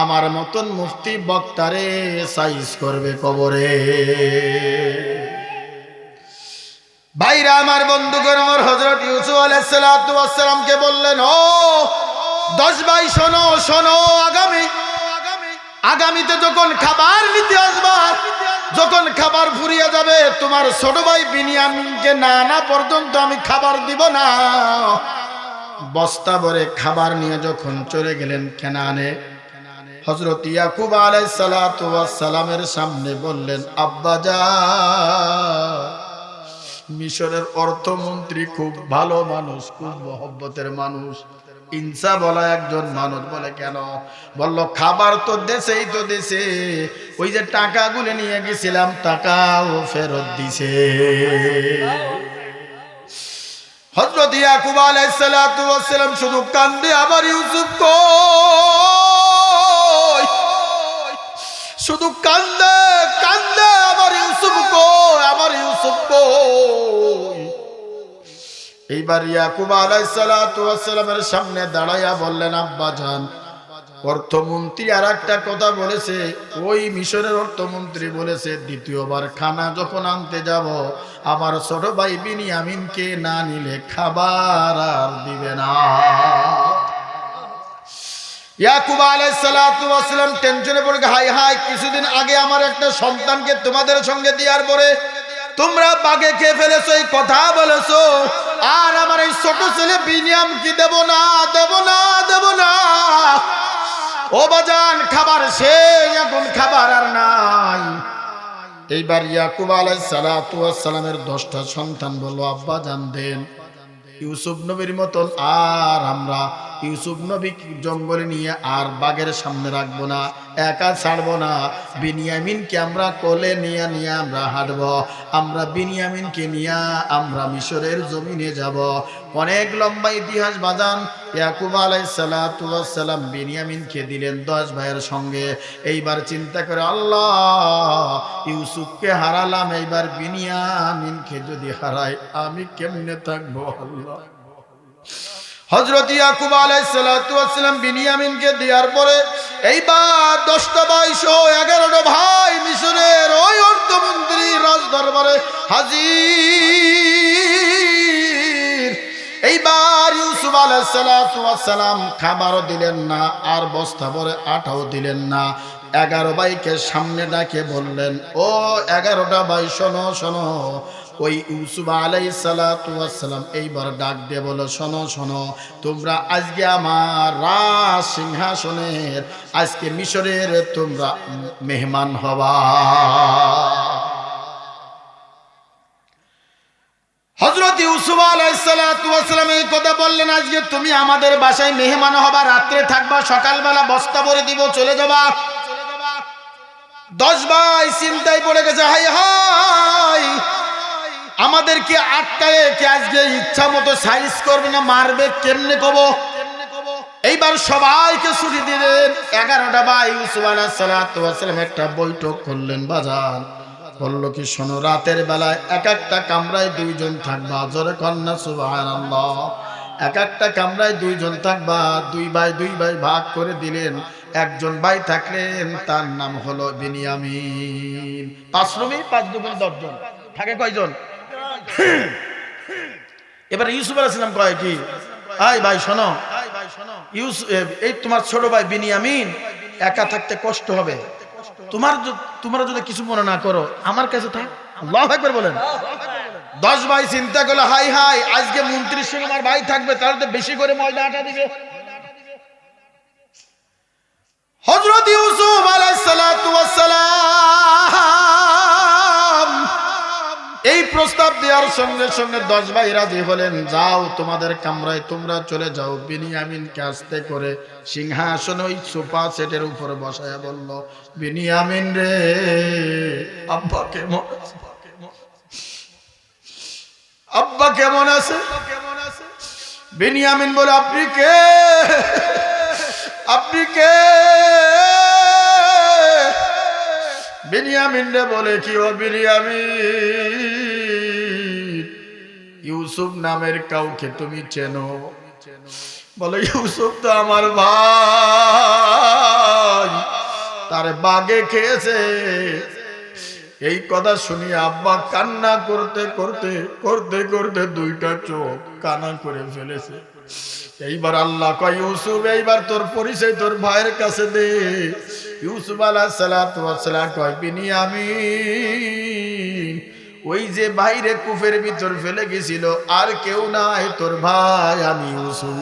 আমার মতন মুফতি বক্তারে সাইজ করবে কবরে। ভাইরা আমার, বন্ধুগণ আমার, হযরত ইউসুফ আলাইহিস সালাতু ওয়াস সালামকে বললেন, ও 10 ভাই শোনো শোনো, আগামীতে যখন খাবার নিতে আসবা, যখন খাবার ফুরিয়ে যাবে, তোমার ছোট ভাই বিনিয়ামিনকে না আনা পর্যন্ত আমি খাবার দিব না। বস্তা ভরে খাবার নিয়ে যখন চলে গেলেন কেনানে, হযরত ইয়াকুব আলাইহিস সালাতু ওয়াস সালামের সামনে বললেন, আব্বাজান, মিশরের অর্থমন্ত্রী খুব ভালো মানুষ, খুব মহব্বতের মানুষ, ইনসা বলা একজন মানুষ। বলে কেন? বলল খাবার তো দেশেই তো দেশে, ওই যে টাকাগুলো নিয়ে গেছিলাম টাকাও ফেরত দিছে। হযরত ইয়াকুব আলাইহিস সালাতু ওয়াস সালাম শুধু কান্দে, আমার ইউসুফ কই, শুধু কান্দে কান্দে, আমার ইউসুফ কই, আমার ইউসুফ কই। এইবার ইয়াকুব আলাইহিস সালাতু ওয়াস সালামের সামনে দাঁড়াইয়া বললেন, আব্বাজান, অর্থমন্ত্রী আর একটা কথা বলেছে, ওই মিশরের অর্থমন্ত্রী বলেছে দ্বিতীয়বার খানা যখন আনতে যাব, আমার ছোট ভাই বিনিয়ামিনকে না নিলে খাবার আর দিবে না। ইয়াকুব আলাইহিস সালাতু ওয়াস সালাম টেনশনে পড়ে, হাই হাই, কিছুদিন আগে আমার একটা সন্তানকে তোমাদের সঙ্গে দেওয়ার পরে তোমরা বাগে খেয়ে ফেলেছো, এই কথা বলেছো, আর আমার এই ছোট ছেলে বিনিয়ামকে দেব না, দেব না, দেব না। ও বাজান, খাবার শেষ, এখন খাবার আর নাই। এইবার ইয়াকুব আলাইহিস সালাতু ওয়াস সালামের 10টা সন্তান বলল, আব্বা জান দেন, ইউসুফ নবীর মতন আর আমরা ইউসুফ নবী জঙ্গলে নিয়ে আর বাঘের সামনে রাখবো না, একা ছাড়বো না। বিনিয়ামিনকে আমরা কোলে নিয়ে নিয়ে আমরা হাঁটবো, আমরা বিনিয়ামিনকে নিয়ে আমরা মিশরের জমিনে যাব। অনেক লম্বা ইতিহাস বাজান। ইয়াকুব আলাইহিস সালাতু ওয়াস সালাম বিনিয়ামিনকে দিলেন 10 ভাইয়ের সঙ্গে। এইবার চিন্তা করে, আল্লাহ, ইউসুফকে হারালাম, এইবার বিনিয়ামিনকে যদি হারাই আমি কেমনে থাকবো আল্লাহ। হযরত ইয়াকুব আলাইহিস সালাতু ওয়াস সালাম বিনিয়ামিনকে দেওয়ার পরে এইবার 10টা ভাই সহ 11টা ভাই মিশরের ওই অর্থমন্ত্রীর রাজদরবারে হাজির। এইবার ইউসুফ আলাইহিস সালাতু ওয়াস সালাম খাবারও দিলেন না, আর বস্তা ভরে আটাও দিলেন না। 11 ভাইকে সামনে ডাকে বললেন, ও 11টা ভাই শোনো শোনো। ওই ইউসুফ আলাইহিস সালাতু ওয়াস সালাম এইবার ডাক দিয়ে বলো, শোনো শোনো, তোমরা আজকে আমার রাজ সিংহাসনের, আজকে মিশরের তোমরা মেহমান হবা। হযরত ইউসুফ আলাইহিস সালাতু ওয়াস সালাম এই কথা বললেন, আজকে তুমি আমাদের বাসায় মেহমান হবা, রাত্রে থাকবা, সকালবেলা বস্তা ভরে দিব, চলে যাবা। 10 ভাই চিন্তায় পড়ে গেছে, হাই হাই, আমাদেরকে আটকায় কে আজকে ইচ্ছা মতো সাইজ করবে না, মারবে, কেমনে কব? এইবার সবাইকে ছুটি দিলেন। 11টা ভাই ইউসুফ আলাইহিস সালাতু ওয়াস সালাম একটা বৈঠক করলেন বাজান। বলল কি, শোনো, রাতের বেলায় এক একটা কামরায় 2 জন থাকবা, জোরে কন্যা সুবহানাল্লাহ। এক একটা কামরায় 2 জন থাকবা, 2 ভাই ভাগ করে দিলেন। একজন ভাই থাকলেন, তার নাম হলো বিনিয়ামিন। 5 রুমে 5 দুগুণ 10 জন থাকে, কয়জন? এবার ইউসুফ আলাইহিস সালাম কয় কি, আই ভাই শোনো, এই তোমার ছোট ভাই বিনিয়ামিন একা থাকতে কষ্ট হবে, তোমরা যদি কিছু মনে না করো আমার কাছে থাক। আল্লাহু আকবার বলেন। 10 ভাই চিন্তা করলো, হাই হাই, আজকে মন্ত্রীর সঙ্গে আমার ভাই থাকবে, তাহলে তো বেশি করে ময়দা আটা দিবে। হযরত ইউসুফ আলাইহিস সালাতু ওয়াস সালাম এই প্রস্তাব দেওয়ার সঙ্গে সঙ্গে 10 ভাই রাজি হলেন, যাও তোমাদের কামরায় তোমরা চলে যাও। বিনিয়ামিনকে আস্তে করে সিংহাসন ওই সোফা সেটের উপরে বসায়া বলল, বিনিয়ামিন রে, আব্বা কেমন আছে? আব্বা কেমন আছে? বিনিয়ামিন বলে, আপনি কে? আপনি কে? বিনিয়ামিন রে বলে, কি ও বিনিয়ামিন, ইউসুফ নামের কাউকে তুমি চেনো? বলে, ইউসুফ তো আমার ভাই, তার বাগে খেয়েছে। এই কথা শুনি আব্বা কান্না করতে করতে 2টা চোখ কানা করে ফেলেছে। এইবার আল্লাহ কয় ইউসুফ এইবার তোর পরিচয় তোর ভাইয়ের কাছে দে। ইউসুফ আলাইহিস সালাতু ওয়াস সালাম কয় বিনিয়ামিন ওই যে বাইরে কূপের ভিতর ফেলে গেছিল আর কেউ নাই তোর ভাই আমি ইউসুফ।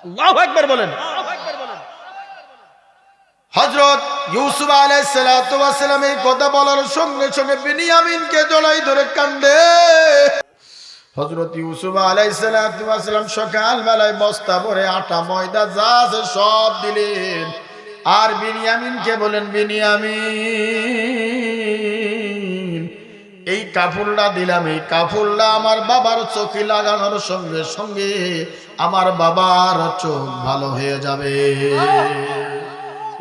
আল্লাহু আকবার বলেন। হযরত ইউসুফ আলাইহিস সালাতু ওয়াস সালাম এই কথা বলার সঙ্গে সঙ্গে বিনিয়ামিনকে জড়াই ধরে কান্দে। হযরত ইউসুফ আলাইহিস সালাতু ওয়াস সালাম সকাল বেলায় বস্তা ভরে আটা ময়দা যা আছে সব দিলেন আর বিনিয়ামিনকে বলেন বিনিয়ামিন এই কাপড়টা দিলাম, এই কাপড়টা আমার বাবার চোখে লাগানোর সঙ্গে সঙ্গে আমার বাবার চোখ ভালো হয়ে যাবে।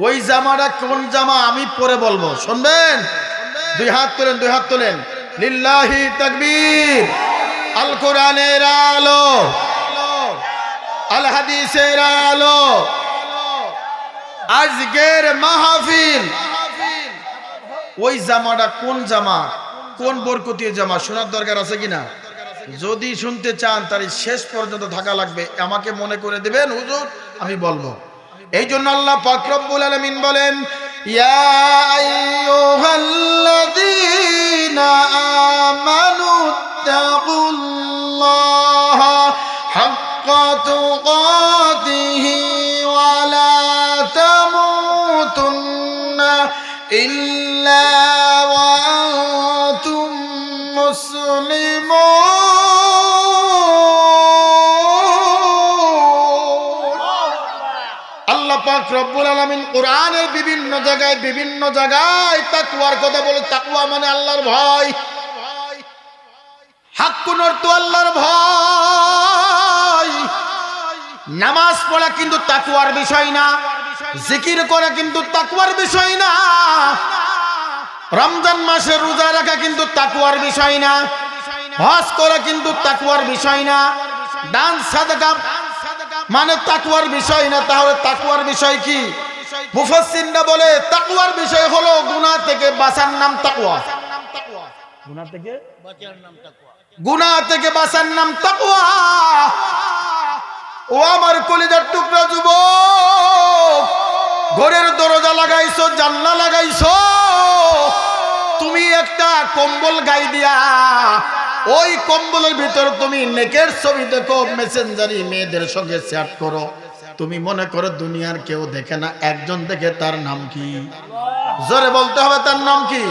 ওই জামাটা কোন জামা আমি পরে বলবো, শুনবেন? দুই হাত তোলেন, দুই হাত তোলেন। লিল্লাহি তাকবীর। আল কোরআনের আলো, আল হাদিসের আলো, আজকের মাহফিল। ওই জামাটা কোন জামা, কোন বরকতীয় জামা শোনার দরকার আছে কিনা? যদি শুনতে চান তাহলে শেষ পর্যন্ত থাকা লাগবে। আমাকে মনে করে দিবেন হুজুর, আমি বলবো। এই জন্য আল্লাহ পাক রব্বুল আলামিন বলেন ইয়া আইয়ুহাল্লাযীনা আমানু তাকুল্লাহা হাক্কা তুকাতিহি ওয়া লা তামুতুন্না ইল্লা ওয়া আনতুম মুসলিমুন। আল্লাহ পাক রব্বুল আলামিন কোরআনের বিভিন্ন জায়গায় তাকওয়ার কথা বলে। তাকওয়া মানে আল্লাহর ভয়। হাক্কুন অর্থ আল্লাহর ভয়। নামাজ পড়া কিন্তু তাকওয়ার বিষয় না, জিকির করা কিন্তু তাকওয়ার বিষয় না, রমজান মাসে রোজা রাখা কিন্তু তাকওয়ার বিষয় না, হজ করা কিন্তু তাকওয়ার বিষয় না, দান সাদকা মানে তাকওয়ার বিষয় না। তাহলে তাকওয়ার বিষয় কি? মুফাসসিররা বলে তাকওয়ার বিষয় হলো গুনাহ থেকে বাঁচার নাম তাকওয়া। গুনাহ থেকে বাঁচার নাম তাকওয়া, গুনাহ থেকে বাঁচার নাম তাকওয়া। ও আমার কলিজার টুকরা যুবক, ঘরের দরজা লাগাইছো, জানলা লাগাইছো, তুমি একটা কম্বল গায়ে দিয়া ওই কম্বলের ভিতর তুমি নেকের ছবি দেখো, মেসেঞ্জারি মেয়েদের সঙ্গে চ্যাট করো। তুমি মনে করো দুনিয়ার কেউ দেখে না, একজন দেখে, তার নাম কি? জোরে বলতে হবে, তার নাম কি?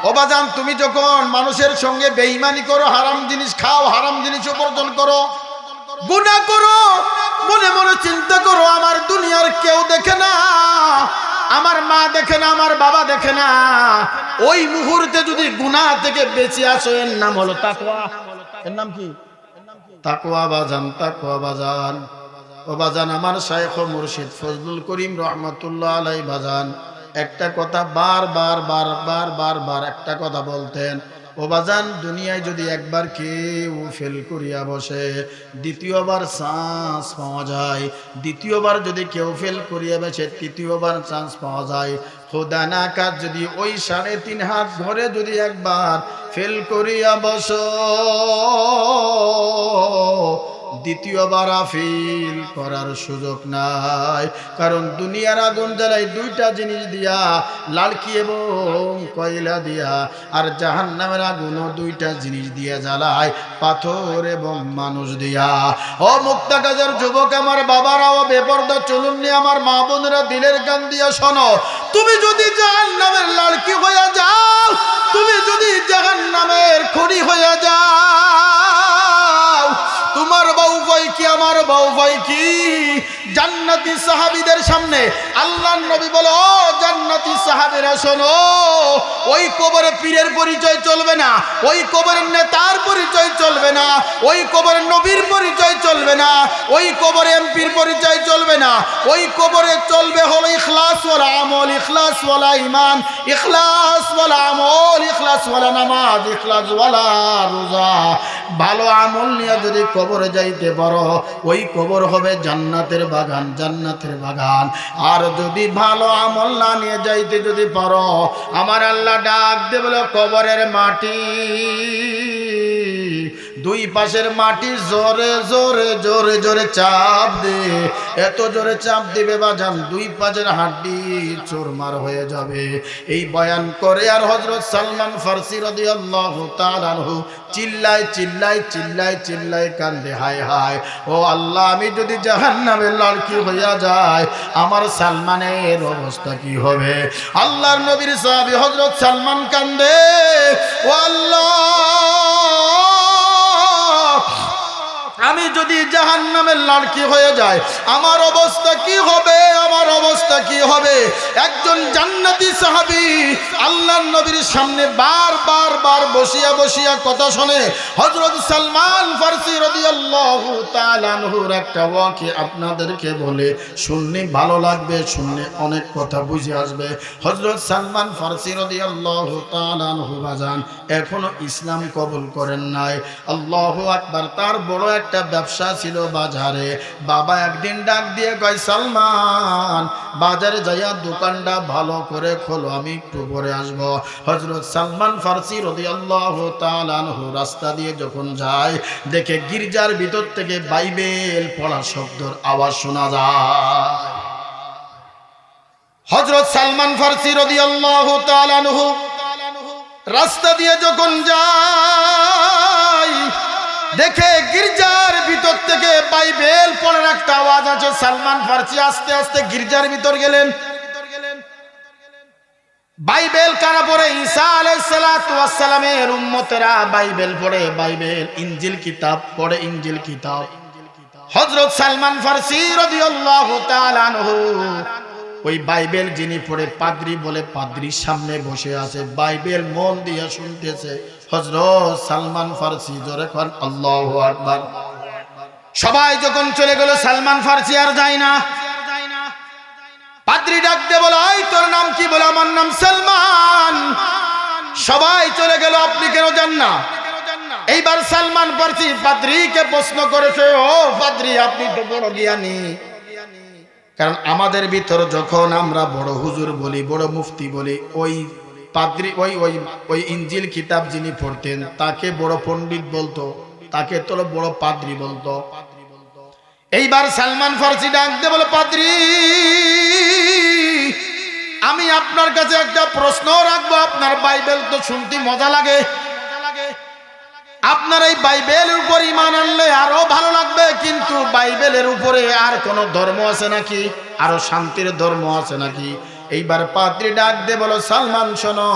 ও বাজান, তুমি যখন মানুষের সঙ্গে বেঈমানি করো, হারাম জিনিস খাও, হারাম জিনিস উপার্জন করো, গুনাহ করো, মনে মনে চিন্তা করো আমার দুনিয়ার কেউ দেখে না, আমার মা দেখে না, আমার বাবা দেখে না, ওই মুহূর্তে যদি গুনাহ থেকে বেঁচে আসো, এর নাম হলো তাকওয়া। এর নাম কি? তাকওয়া বাজান, তাকওয়া বাজান। ও বাজান, আমার শাইখ ও মুর্শিদ ফজলুল করিম রহমাতুল্লাহ আলাইহি বাজান একটা কথা বারবার একটা কথা বলতেন। ও বাজান, দুনিয়ায় যদি একবার কেউ ফেল করিয়া বসে, দ্বিতীয়বার চান্স পাওয়া যায়। দ্বিতীয়বার যদি কেউ ফেল করিয়া বসে, তৃতীয়বার চান্স পাওয়া যায়। খোদা না কাজ যদি ওই 3.5 হাত ধরে যদি একবার ফেল করিয়া বসো, দ্বিতীয়বার আফিল করার সুযোগ নাই। কারণ দুনিয়ার আগুন জ্বালাই দুইটা জিনিস দিয়া, লালকি এবং কয়লা দিয়া, আর জাহান্নামের আগুনও দুইটা জিনিস দিয়া জ্বালায়, পাথর এবং মানুষ দিয়া। ও মুক্তাগাজার যুবক, আমার বাবারা ও বেপরদা চলুন নি, আমার মা বোনেরা দিলের গান দিয়া শোনো। তুমি যদি জাহান্নামের লালকি হইয়া যাও, তুমি যদি জাহান্নামের খড়ি হইয়া যাও, তোমার বউ ভাই কি, আমার বউ ভাই কি? জান্নাতি সাহাবীদের সামনে আল্লাহর নবী বলে, ও জান্নাতি সাহাবীরা শোনো, ওই কবরে পীরের পরিচয় চলবে না, ওই কবরের নেতার পরিচয় চলবে না, ওই কবরে নবীর পরিচয় চলবে না, ওই কবরে এমপির পরিচয় চলবে না। ওই কবরে চলবে হলো ইখলাস ওয়ালা আমল, ইখলাস ওয়ালা ঈমান, ইখলাস ওয়ালা আমল, ইখলাস ওয়ালা নামাজ, ইখলাস ওয়ালা রোজা। ভালো আমল নিয়ে যদি কবরে যাইতে পারো, ওই কবর হবে জান্নাতের বাগান, জান্নাতের বাগান। আর যদি ভালো আমল না নিয়ে যাইতে যদি পারো, আমার আল্লাহ ডাক দে বলে, কবরের মাটি দুই পাশের মাটি জোরে জোরে জোরে জোরে চাপ দে, এত জোরে চাপ দিবে বাজান দুই পাশের হাড্ডি চুরমার হয়ে যাবে। এই বয়ান করে আর হযরত সালমান ফারসি রাদিয়াল্লাহু তাআলা আনহু চিল্লায় চিল্লায় চিল্লায় চিল্লায় কান্দে, হায় হায় ও আল্লাহ, আমি যদি জাহান্নামের লাড়কি হইয়া যায় আমার সালমানের অবস্থা কি হবে? আল্লাহর নবীর সাহাবী হযরত সালমান কান্দে, ও আল্লাহ, আমি যদি জাহান্নামের লাড়কি হয়ে যায় আমার অবস্থা কি হবে? আমার অবস্থা কি হবে? একজন জান্নাতি সাহাবী আল্লাহর নবীর সামনে বার বসিয়া বসিয়া কথা শুনে। হযরত সালমান ফারসি রাদিয়াল্লাহু তাআলা আনহুর একটা ওয়াকি আপনাদেরকে বলে শুনলে ভালো লাগবে, শুনলে অনেক কথা বুঝে আসবে। হযরত সালমান ফারসি রাদিয়াল্লাহু তাআলা আনহু বাজান এখনো ইসলাম কবুল করেন নাই। আল্লাহু আকবার। তার বড় একটা ব্যবসা ছিল বাজারে। বাবা একদিন ডাক দিয়ে কয়, সালমান বাজারে যাইয়া দোকানটা ভালো করে খোলো, আমি একটু পরে আসব। হযরত সালমান ফারসি রাদিয়াল্লাহু তাআলা আনহু রাস্তা দিয়ে যখন যায় দেখে গির্জার ভিতর থেকে বাইবেল পড়া শব্দের আওয়াজ শোনা যায়। হযরত সালমান ফারসি রাদিয়াল্লাহু তাআলা আনহু রাস্তা দিয়ে যখন যায় দেখে গির্জার ভিতর থেকে বাইবেল পড়ার একটা আওয়াজ আছে। সালমান ফারসি আস্তে আস্তে গির্জার ভিতর গেলেন। বাইবেল কারা পড়ে? ঈসা আলাইহিস সালাতু ওয়াস সালামের উম্মতেরা বাইবেল পড়ে, বাইবেল ইনজিল কিতাব পড়ে, ইনজিল কিতাব। হযরত সালমান ফারসি রাদিয়াল্লাহু তাআলা আনহু ওই বাইবেল যিনি পড়ে পাদ্রী বলে, পাদ্রীর সামনে বসে আছে, বাইবেল মন দিয়ে শুনতেছে। হযরত সালমান ফারসি জোরে কোন আল্লাহু আকবার। সবাই যখন চলে গেল সালমান ফারসি আর যায় না। পাদ্রী ডাক দিয়ে বলে, এই তোর নাম কি? বলে, আমার নাম সালমান। সবাই চলে গেল, আপনি কেন যান না? এইবার সালমান ফারসি পাদ্রীকে প্রশ্ন করেছে, ও পাদ্রী আপনি তো বড় জ্ঞানী, কারণ আমাদের ভিতর যখন আমরা বড় হুজুর বলি, বড় মুফতি বলি, ওই পাদ্রী ওই ইনজিল কিতাব যিনি পড়তেন তাকে বড় পণ্ডিত বলতো, তাকে তো বড় পাদ্রী বলতো। এইবার সালমান ফারসি ডাক দিয়ে বলে, পাদ্রী আমি আপনার কাছে একটা প্রশ্ন রাখবো। আপনার বাইবেল তো শুনতে মজা লাগে, আপনার এই বাইবেলের উপর ঈমান আনলে আরো ভালো লাগবে, কিন্তু বাইবেলের উপরে আর কোন ধর্ম আছে নাকি? আরো শান্তির ধর্ম আছে নাকি? এইবার পাদ্রী ডাক দিয়ে বলো, সালমান শোনো,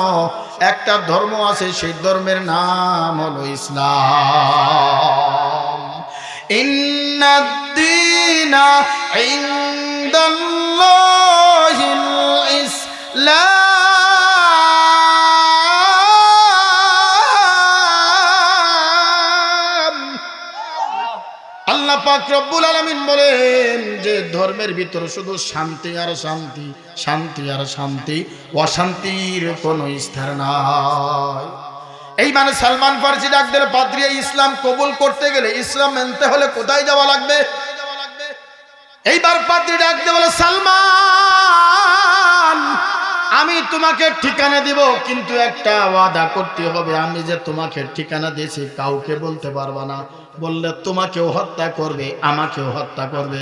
একটা ধর্ম আছে, সেই ধর্মের নাম হলো ইসলাম। ইন্নাদ-দীনা ইনদাল্লাহিল ইসলাম। আল্লাহ পাক রব্বুল আলামিন বলেন যে ধর্মের ভিতর শুধু শান্তি আর শান্তি, শান্তি আর শান্তি, অশান্তির কোনো স্থান নাই। এই মানে সালমান ফারসি ডাক দিল, পাদ্রী ইসলাম কবুল করতে গেলে, ইসলাম মানতে হলে কোথায় যাওয়া লাগবে? এইবার পাদ্রী ডাক দিয়ে বলে, সালমান আমি তোমাকে ঠিকানা দিব, কিন্তু একটা ওয়াদা করতে হবে, আমি যে তোমাকে ঠিকানা দিয়েছি কাউকে বলতে পারবা না, বললে তোমাকেও হত্যা করবে, আমাকেও হত্যা করবে।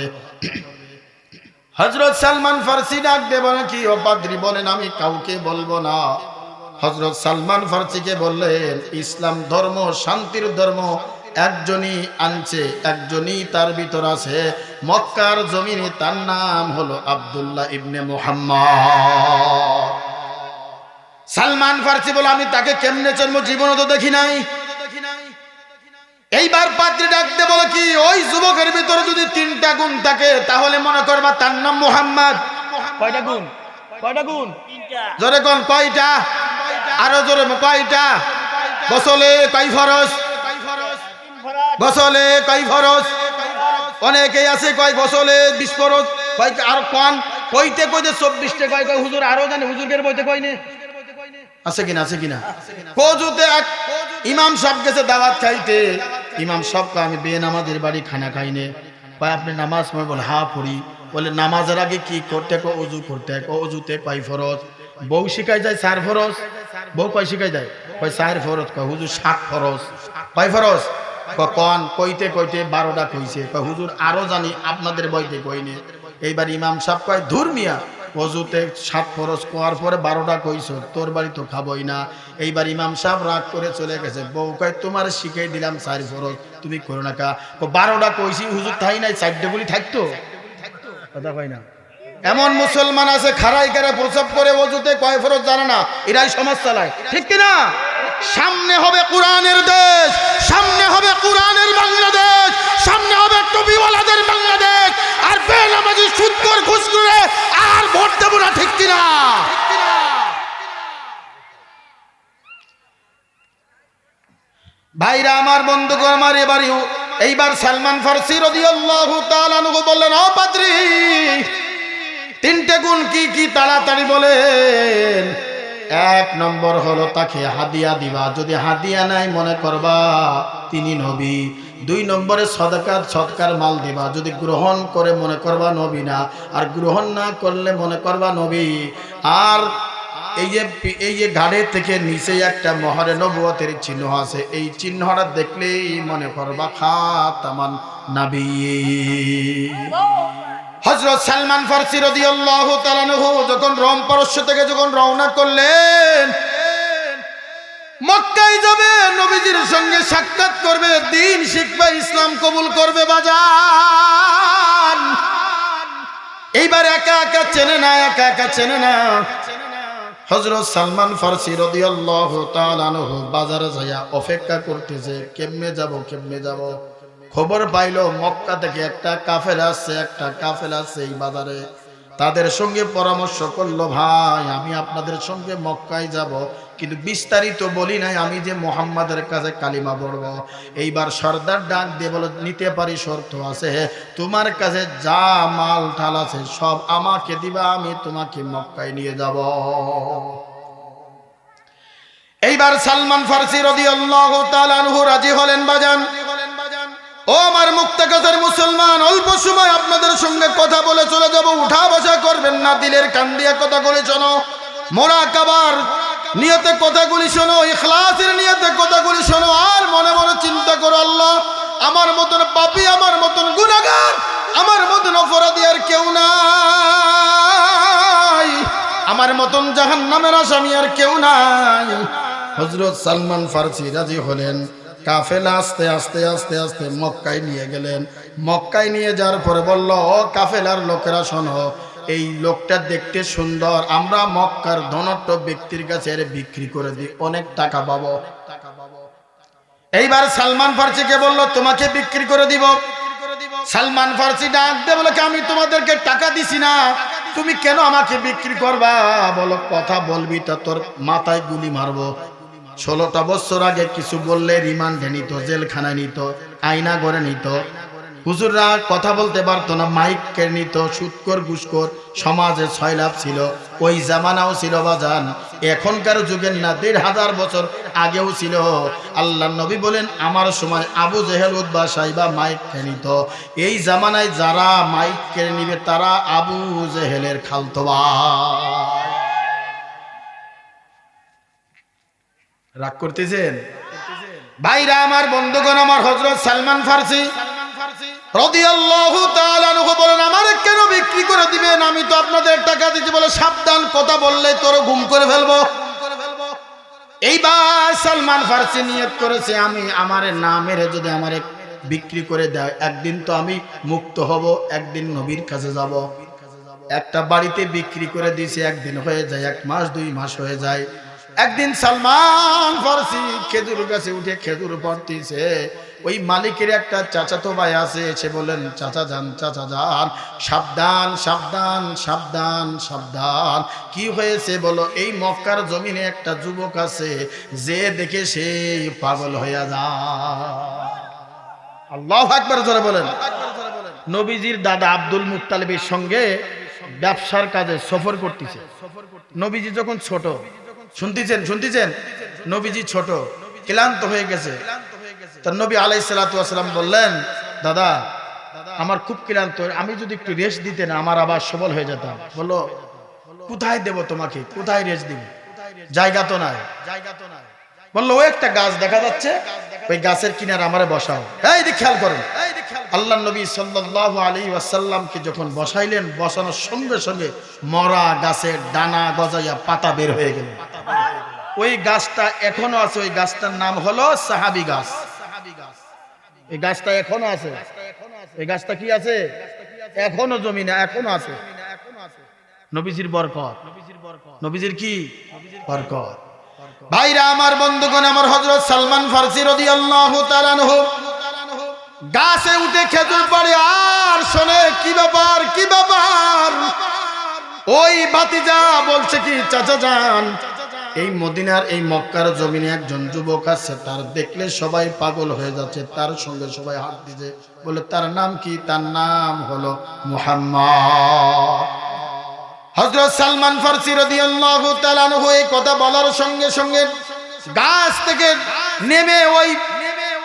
হযরত সালমান ফারসি ডাক দিয়ে বলে, কি ও পাদ্রী বলেন, আমি কাউকে বলবো না। হযরত সালমান ফারসিকে বললেন, ইসলাম ধর্ম শান্তির ধর্ম একজনই আনছে, একজনই তার ভিতর আছে, মক্কার জমিনে, তার নাম হলো আব্দুল্লাহ ইবনে মুহাম্মদ। সালমান ফারসি বলে, আমি তাকে কেমনে জন্ম জীবনে তো দেখি নাই। এইবার পাদ্রী ডাকতে বলে, কি ওই যুবকের ভিতরে যদি 3টা গুণ থাকে তাহলে মনে করবা তার নাম মুহাম্মদ। কয়টা গুণ? কয়টা গুণ? জোরে কোন কয়টা? আরো জোরে কয়টা? গোসলে কয় ফরজ? গোসলে কয় ফরজ? অনেকেই আছে কয় গোসলে 20 ফরজ, কয় আর কোন কইতে কইতে 24টা, কয় কয় হুজুর আরো জানে, হুজুরের বইতে কয় নে আছে কিনা? আছে কিনা? কোজুতে ইমাম সাহেব গেছে দাওয়াত খাইতে, ইমাম সাহেব কয় আমি বেনামাজের বাড়ি খানা খাইনে। কয় আপনি নামাজ পড়েন? বলে হ্যাঁ পড়ি। বলে নামাজের আগে কি করতে? কয় ওযু করতে। কয় ওযুতে কয় ফরজ? বউ শিখাই যায় 4 ফরজ। বউ কয় শিখাই যায়? কয় 4 ফরজ। কয় হুজুর 7 ফরজ। কয় ফরজ? কখন কইতে কইতে 12টা কইছে, হুজুর আরো জানি আপনাদের বইতে কইনে। এইবার ইমাম সাহেব কয় ধুর মিয়া, ওযুতে 7 ফরজ কোয়ার পরে 12টা কইছো, তোর বাড়ি তো খাবই না। এইবার ইমাম সাহেব রাগ করে চলে গেছে। বউ কয় তোমার শিখাই দিলাম 4 ফরজ, তুমি করো না কা। 12টা কইছি হুজুর তাই নাই, 4টা গুলি থাকতো, কথা কয় না। এমন মুসলমান আছে খাড়াই করে প্রসব করে ওযুতে কয় ফরজ জানে না, এরাই সমাজ চালায়, ঠিক কি না? সামনে হবে কোরআনের দেশ, সামনে হবে কোরআনের বাংলাদেশ, সামনে হবে টুপিওয়ালাদের বাংলাদেশ, আর বেনামাজি সুদখোর ঘুষখোরে আর ভোট দেব না, ঠিক কি না? ভাইরা আমার, বন্ধুগণ আমার, এইবার সালমান ফারসি রাদিয়াল্লাহু তাআলা আনহু বললেন, ও পাদ্রী, 3টে গুণ কি কি তাড়াতাড়ি বলেন। 1 নম্বর হলো তাকে হাদিয়া দিবা, যদি হাদিয়া নাই মনে করবা তিনি নবী। 2 নম্বরে সদকার মাল দিবা, যদি গ্রহণ করে মনে করবা নবী না, আর গ্রহণ না করলে মনে করবা নবী। আর এই যে ঘাড়ে থেকে নিচে একটা মোহরে নবুয়তের চিহ্ন আছে, এই চিহ্নটা দেখলেই মনে করবা খাতামান নবী। হযরত সালমান ফারসি রাদিয়াল্লাহু তাআলা আনহু যখন রোম পারস্য থেকে যখন রওনা করলেন, মক্কায় যাবে, নবীজির সঙ্গে সাক্ষাৎ করবে, দ্বীন শিখবে, ইসলাম কবুল করবে। বাজান এইবার একা একা চেনে না। হযরত সালমান ফারসি রাদিয়াল্লাহু তাআলা আনহু বাজারে যায়া অপেক্ষা করতেছে, কেমনে যাব। খবর পাইলো মক্কা থেকে একটা কাফেলা আসছে এই বাজারে। তাদের সঙ্গে পরামর্শ করলো, ভাই আমি আপনাদের সঙ্গে মক্কায় যাব, কিন্তু বিস্তারিত বলি নাই আমি যে মুহাম্মাদের কাছে কালিমা পড়ব। এইবার সর্দার ডাক দিয়ে বলো, নিতে পারি, শর্ত আছে, তোমার কাছে যা মাল ঠাল আছে সব আমাকে দিবা, আমি তোমাকে মক্কায় নিয়ে যাব। এইবার সালমান ফারসি রাদিয়াল্লাহু তাআলা আনহু রাজি হলেন। বাজান ও আমার মুক্তাগাছার মুসলমান, অল্প সময় আপনাদের সঙ্গে কথা বলে চলে যাব, উঠা বসা করবেন না, দিলের কান দিয়ে কথাগুলি শোনো, মুরাকাবার নিয়তে কথাগুলি শোনো, ইখলাসের নিয়তে কথাগুলি শোনো, আর মনে মনে চিন্তা করো, আল্লাহ আমার মতন পাপী, আমার মতন গুনাহগার, আমার মতন অপরাধী আর কেউ নাই, আমার মতন জাহান্নামের আসামি আর কেউ নাই। হযরত সালমান ফারসি রাজি হলেন। কাফেলা আস্তে আস্তে মক্কায় নিয়ে গেলেন। মক্কায় নিয়ে যাওয়ার পরে বলল, ও কাফেলার লোকেরা শোনো, এই লোকটা দেখতে সুন্দর, আমরা মক্কার ধনাঢ্য ব্যক্তির কাছে এর বিক্রি করে দিই, অনেক টাকা পাবো। এইবার সালমান ফারসিকে বলল, তোমাকে বিক্রি করে দিব। সালমান ফারসি ডাক দিয়ে বলে, আমি তোমাদেরকে টাকা দিছি না, তুমি কেন আমাকে বিক্রি করবা? বলো, কথা বলবি তো তোর মাথায় গুলি মারবো। 16টা বছর আগে কিছু বললে রিমান্ডে নিত, জেলখানায় নিত, আয়না ঘরে নিত, হুজুররা কথা বলতে পারতো না, মাইক কেড়ে নিত, সুদখোর ঘুষখোর সমাজে ছয়লাভ ছিল। ওই জামানাও ছিল বাজান, এখনকার যুগের না, 1500 বছর আগেও ছিল। আল্লাহ নবী বলেন, আমার সময় আবু জেহেল উতবা সাইবা মাইক কেড়ে নিত। এই জামানায় যারা মাইক কেড়ে নিবে তারা আবু জেহেলের খালতো ভাই। রাগ করতেছেন ভাইরা আমার, বন্ধুগণ আমার, হযরত সালমান ফারসি রাদিয়াল্লাহু তাআলা আনহু বলেন, আমারে কেন বিক্রি করে দিবেন? আমি তো আপনাদের টাকা দিতে। বলে, সাবধান, কথা বললে তোর গুম করে ফেলবো। এইবার সালমান ফারসি নিয়ত করেছে, আমি আমারে না মেরে যদি আমারে বিক্রি করে দেয়, একদিন তো আমি মুক্ত হব, একদিন নবীর কাছে যাব। একটা বাড়িতে বিক্রি করে দিয়েছে, একদিন হয়ে যায়, 1 মাস 2 মাস হয়ে যায়। একদিন সালমান ফারসি খেজুর গাছে উঠে খেজুর পড়তেছে। ওই মালিকের একটা চাচাতো ভাই আছে, এসে বলেন, চাচা যান, সাবধান সাবধান সাবধান সাবধান। কি হয়েছে বলো? এই মক্কার জমিনে একটা যুবক আছে, যে দেখে সে পাগল হইয়া যায়। আল্লাহু আকবার জোরে বলেন। নবীজির দাদা আব্দুল মুত্তালিবের সঙ্গে ব্যবসার কাজে সফর করতেছে। নবীজি যখন ছোট, শুনতেছেন, নবীজি ছোট, ক্লান্ত হয়ে গেছে। তার নবী আলাইহিস সালাতু ওয়াস সালাম বললেন, দাদা আমার খুব ক্লান্ত, আমি যদি একটু রেস্ট দিতেন আমার আবার সবল হয়ে যেতাম। বললো, কোথায় দেব তোমাকে, কোথায় রেস্ট দিব? জায়গা তো নাই। বললো, ও একটা গাছ দেখা যাচ্ছে, ওই গাছের কিনারে আমারে বসাও। এই দিক খেয়াল করেন, আল্লাহ নবী সাল্লাল্লাহু আলাইহি ওয়াসাল্লামকে যখন বসাইলেন, বসানোর সঙ্গে সঙ্গে মরা গাছের ডানা গজাইয়া পাতা বের হয়ে গেল। ওই গাছটা এখনো আছে, ওই গাছটার নাম হলো সাহাবী গাছ। এই গাছটা এখনো আছে, এই গাছটা কি আছে এখনো জমিনে, এখনো আছে। নবীজির বরকত, নবীজির কি বরকত। ভাইরা আমার, বন্ধুগণ আমার, হযরত সালমান ফারসি রাদিয়াল্লাহু তাআলা আনহু গাছে উঠে খেজুর পাড়ে আর শোনে কি ব্যাপার, কি ব্যাপার। ওই ভাতিজা বলছে কি, চাচা যান, এই মদিনার এই মক্কার জমিনে একজন যুবক আছে, তার দেখলে সবাই পাগল হয়ে যাচ্ছে, তার সঙ্গে সবাই হাত দিছে। বলে তার নাম কি? তার নাম হলো মুহাম্মদ। হযরত সালমান ফারসি রাদিয়াল্লাহু তাআলা আনহু এই কথা বলার সঙ্গে সঙ্গে গাছ থেকে নেমে ওই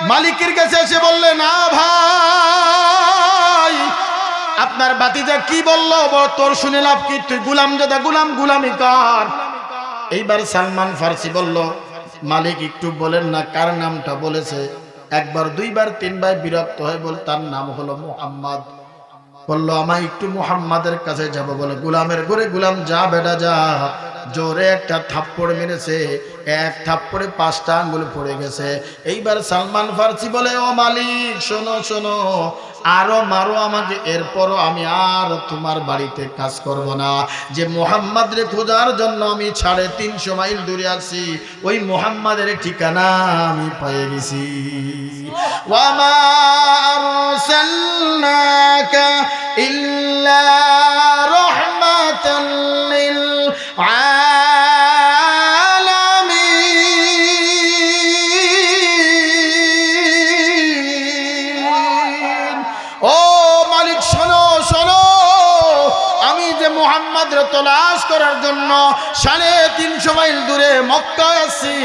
মালিকের কাছে এসে বললে, না ভাই, আপনার ভাতিজা কি বললো, তোর শুনে লাভ কি? তুই গুলাম জাদা, গুলামি কর। এইবার সালমান ফারসি বলল, মালিক একটু বলেন না কার নামটা বলেছে। একবার, দুইবার, তিনবার বিরক্ত হয়ে বল, তার নাম হলো মুহাম্মদ। বলল, আমায় একটু মুহাম্মাদের কাছে যাব। বলে, গোলামের ঘরে গোলাম, যা বেটা যা। জোরে একটা থাপ্পড় মেরেছে, এক থাপ্পড়ে 5টা আঙ্গুল পড়ে গেছে। এইবার সালমান ফারসি বলে, ও মালিক, শোনো শোনো, আরো মারো আমাকে, এরপরও আমি আর তোমার বাড়িতে কাজ করব না। যে মুহাম্মদ রে খোঁজার জন্য আমি 350 মাইল দূরে আছি, ওই মুহাম্মাদের ঠিকানা আমি পেয়ে গেছি। ওয়ামা আরসালনাকা ইল্লা রাহমাতাল লিল আলামিন। ও মালিক, শোনো শোনো, আমি যে মুহাম্মদের তলাশ করার জন্য 350 মাইল দূরে মক্কায় আছি,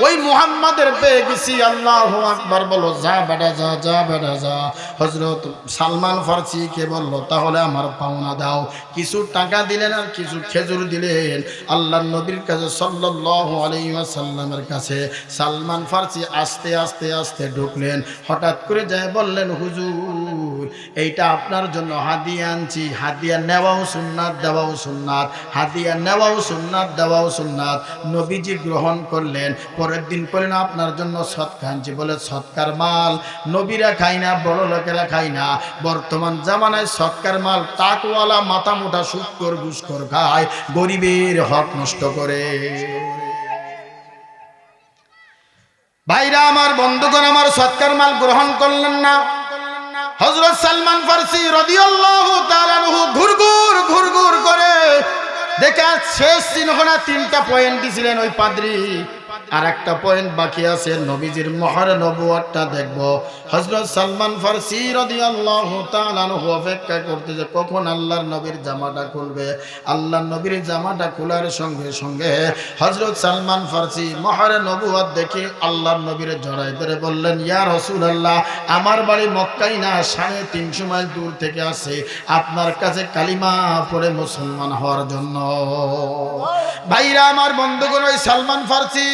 ওই মুহাম্মদের পেয়ে গেছি। আল্লাহু আকবার বলো, যা বেটা যা, যা বেটা যা। হযরত সালমান ফারসি কে বলল, তাহলে আমার পাওনা দাও। কিছু টাকা দিলেন আর কিছু খেজুর দিলেন। আল্লাহর নবীর কাছে সাল্লাল্লাহু আলাইহি ওয়াসাল্লামের কাছে সালমান ফারসি আস্তে আস্তে আস্তে ঢুকলেন। হঠাৎ করে যায় বললেন, হুজুর, এইটা আপনার জন্য হাদিয়া আনছি। হাদিয়া নেওয়াও সুন্নাত, দেওয়াও সুন্নাত। হাদিয়া নেওয়াও সুন্নাত, দেওয়াও সুন্নাত। নবীজি গ্রহণ করলেন। পরের দিন বললেন, আপনার জন্য সদকা আনছি। বলে, সদকার মাল নবীরা খায় না, বড় লোকেরা খায় না। বর্তমান জামানায় সদকার মাল টাকওয়ালা, মাথা মোটা, সুদখোর, ঘুষখোর খায়, গরিবের হক নষ্ট করে। ভাইরা আমার, বন্ধুগণ আমার, সদকার মাল গ্রহণ করলেন না। হযরত সালমান ফারসি রাদিয়াল্লাহু তাআলা আনহু ঘুরঘুর করে দেখে শেষ চিহ্নখানা 3টা পয়েন্ট দিছিলেন ওই পাদ্রী। আর একটা পয়েন্ট বাকি আছে, নবীজির মোহরে নবুয়তটা দেখব। হযরত সালমান ফারসি রাদিয়াল্লাহু তাআলা আনহু অপেক্ষা করতেছে কখন আল্লাহর নবীর জামাটা খুলবে। আল্লাহর নবীর জামাটা খোলার সঙ্গে সঙ্গে হযরত সালমান ফারসি মোহরে নবুয়ত দেখে আল্লাহর নবীর জড়াই ধরে বললেন, ইয়া রাসূলুল্লাহ, আমার বাড়ি মক্কায় না, 350 মাইল দূর থেকে আসে আপনার কাছে কালিমা পড়ে মুসলমান হওয়ার জন্য। ভাইরা আমার, বন্ধুগণ, ওই সালমান ফারসি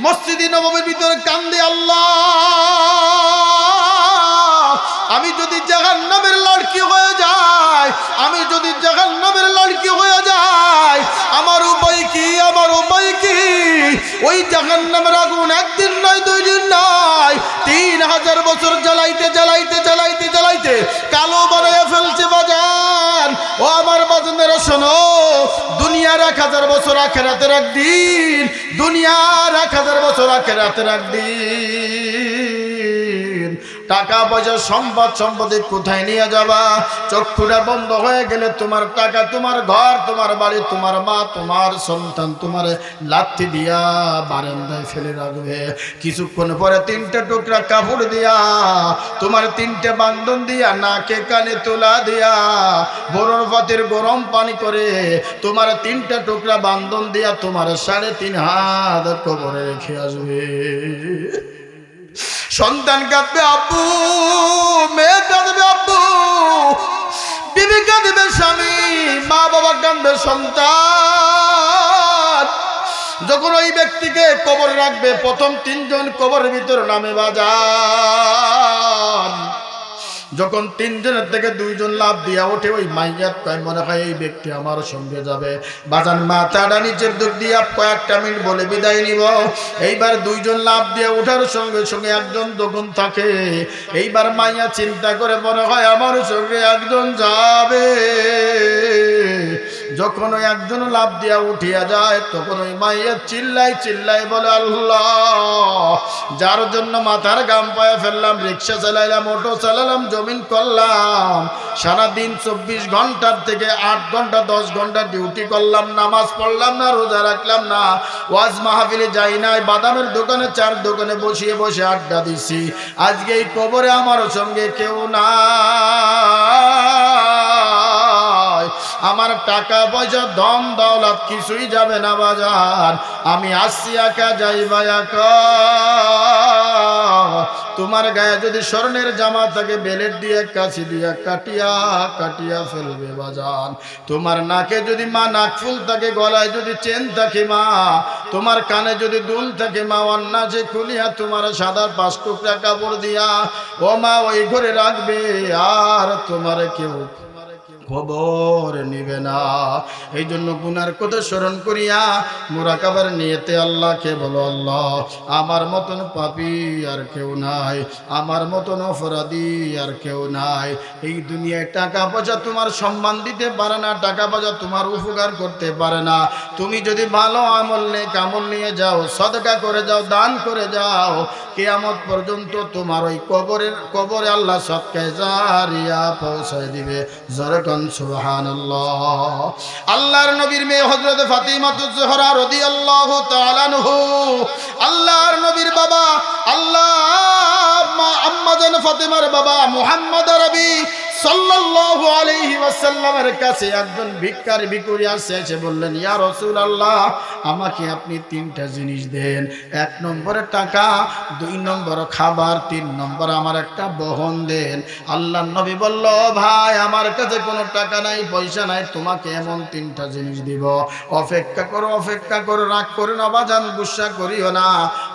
মসজিদে নববীর ভিতরে কান্দে, আল্লাহ, আমি যদি জাহান্নামের লড়কি হয়ে যাই, আমি যদি জাহান্নামের লড়কি হয়ে যাই, আমার উপায় কি, আমার উপায় কি? ওই জাহান্নামের আগুন একদিন নয়, 2 দিন নয়, 3000 বছর জ্বালাইতে জ্বালাইতে জ্বালাইতে জ্বালাইতে কালো বানায় ফেলছে বাজান। ও আমার বাজানেরা শোনো, দুনিয়ার 1000 বছর আখিরাতের একদিন, দুনিয়ার 1000 বছর আখিরাতের একদিন। টাকা পয়সা, সম্পদ সম্পত্তি কোথায় নিয়ে যাবা? চক্ষুটা বন্ধ হয়ে গেলে তোমার টাকা, তোমার ঘর, তোমার বাড়ি, তোমার মা, তোমার সন্তান তোমার লাথি দিয়া বারান্দায় ফেলে রাখবে। কিছুক্ষণ পরে 3টে টুকরা কাপড় দিয়া, তোমার 3টে বান্ধন দিয়া, নাকে কানে তোলা দিয়া, বরর ভাতের গরম পানি করে তোমার 3টে টুকরা বান্ধন দিয়া তোমার 3.5 হাত কবরে রেখে আসবে। সন্তান কাঁদবে আব্বু, মেয়ে কাঁদবে আব্বু, বিবি কাঁদবে স্বামী, মা বাবা কাঁদবে সন্তান। যখন ওই ব্যক্তিকে কবর রাখবে, প্রথম তিনজন কবরের ভিতর নামে বাজান। যখন তিনজনের থেকে দুইজন লাভ দিয়া ওঠে, ওই মাইয়াত কয় মনে হয় এই ব্যক্তি আমার সঙ্গে যাবে। বাজান মাথাটা নিচের দিক দিয়া কয়েকটা মিনিট বলে বিদায় নিব। এইবার দুইজন লাভ দিয়ে ওঠার সঙ্গে সঙ্গে একজন যখন থাকে, এইবার মাইয়া চিন্তা করে মনে হয় আমার সঙ্গে একজন যাবে। যখন ওই একজন লাভ দিয়া উঠিয়া যায়, তখন ওই মাইয়া চিল্লাই চিল্লাই বলে আল্লাহ, যার জন্য মাথার গাম পায়ে ফেললাম, রিক্সা চালাইলাম, অটো চালালাম, জমিন করলাম, সারাদিন 24 ঘন্টার থেকে 8 ঘন্টা 10 ঘন্টা ডিউটি করলাম, নামাজ পড়লাম না, রোজা রাখলাম না, ওয়াজ মাহফিলে যাই নাই, বাদামের দোকানে চার দোকানে বসিয়ে বসে আড্ডা দিছি, আজকে এই কবরে আমার সঙ্গে কেউ না, আমার টাকা পয়সা ধন দৌলত কিছুই যাবে না বাজার, আমি আসছি একা যাইবা একা। তোমার গায়ে যদি স্বর্ণের জামা থাকে, বেলেট দিয়ে কাছি দিয়ে কাটিয়া কাটিয়া ফেলবে বাজান। তোমার নাকে যদি মা নাকফুল থাকে, গলায় যদি চেন থাকে মা, তোমার কানে যদি দুল থাকে মা, অন্নাজে খুলিয়া তোমার সাদা 5 টুকরা কাপড় দিয়া ও মা ওই ঘরে রাখবে, আর তোমার কেউ খবর নিবে না। এই জন্য গুনার কথা স্মরণ করিয়া মুরাকাবার নিয়তে আল্লাহকে বলো, আল্লাহ আমার মতন পাপী আর কেউ নাই, আমার মতন অপরাধী আর কেউ নাই। এই দুনিয়ায় টাকা পয়সা তোমার সম্মান দিতে পারে না, টাকা পয়সা তোমার উপকার করতে পারে না। তুমি যদি ভালো আমল নিয়ে যাও, সদকা করে যাও, দান করে যাও, কিয়ামত পর্যন্ত তোমার ওই কবরে আল্লাহ সদকায়ে জারিয়া পৌঁছায় দিবে। জোরে সুবহানাল্লাহ। আল্লাহর নবীর মেয়ে হযরত ফাতিমাতুজ জোহরা রাদিয়াল্লাহু তাআলা আনহু, আল্লাহর নবীর বাবা আম্মা জান ফাতিমার বাবা মুহাম্মদ আরবি সাল্লাল্লাহু আলাইহি ওয়াসাল্লামের কাছে একজন ভিক্ষারি ভিখারি এসে বললেন, ইয়া রাসূলুল্লাহ, আমাকে আপনি 3টা জিনিস দেন। 1 নম্বরে টাকা, 2 নম্বর খাবার, 3 নম্বর আমার একটা বহন দেন। আল্লাহর নবী বলল, ভাই আমার কাছে কোনো টাকা নাই, পয়সা নাই, তোমাকে এমন 3টা জিনিস দিব। অপেক্ষা করো, রাগ করো না বাজান, গুসা করিও না।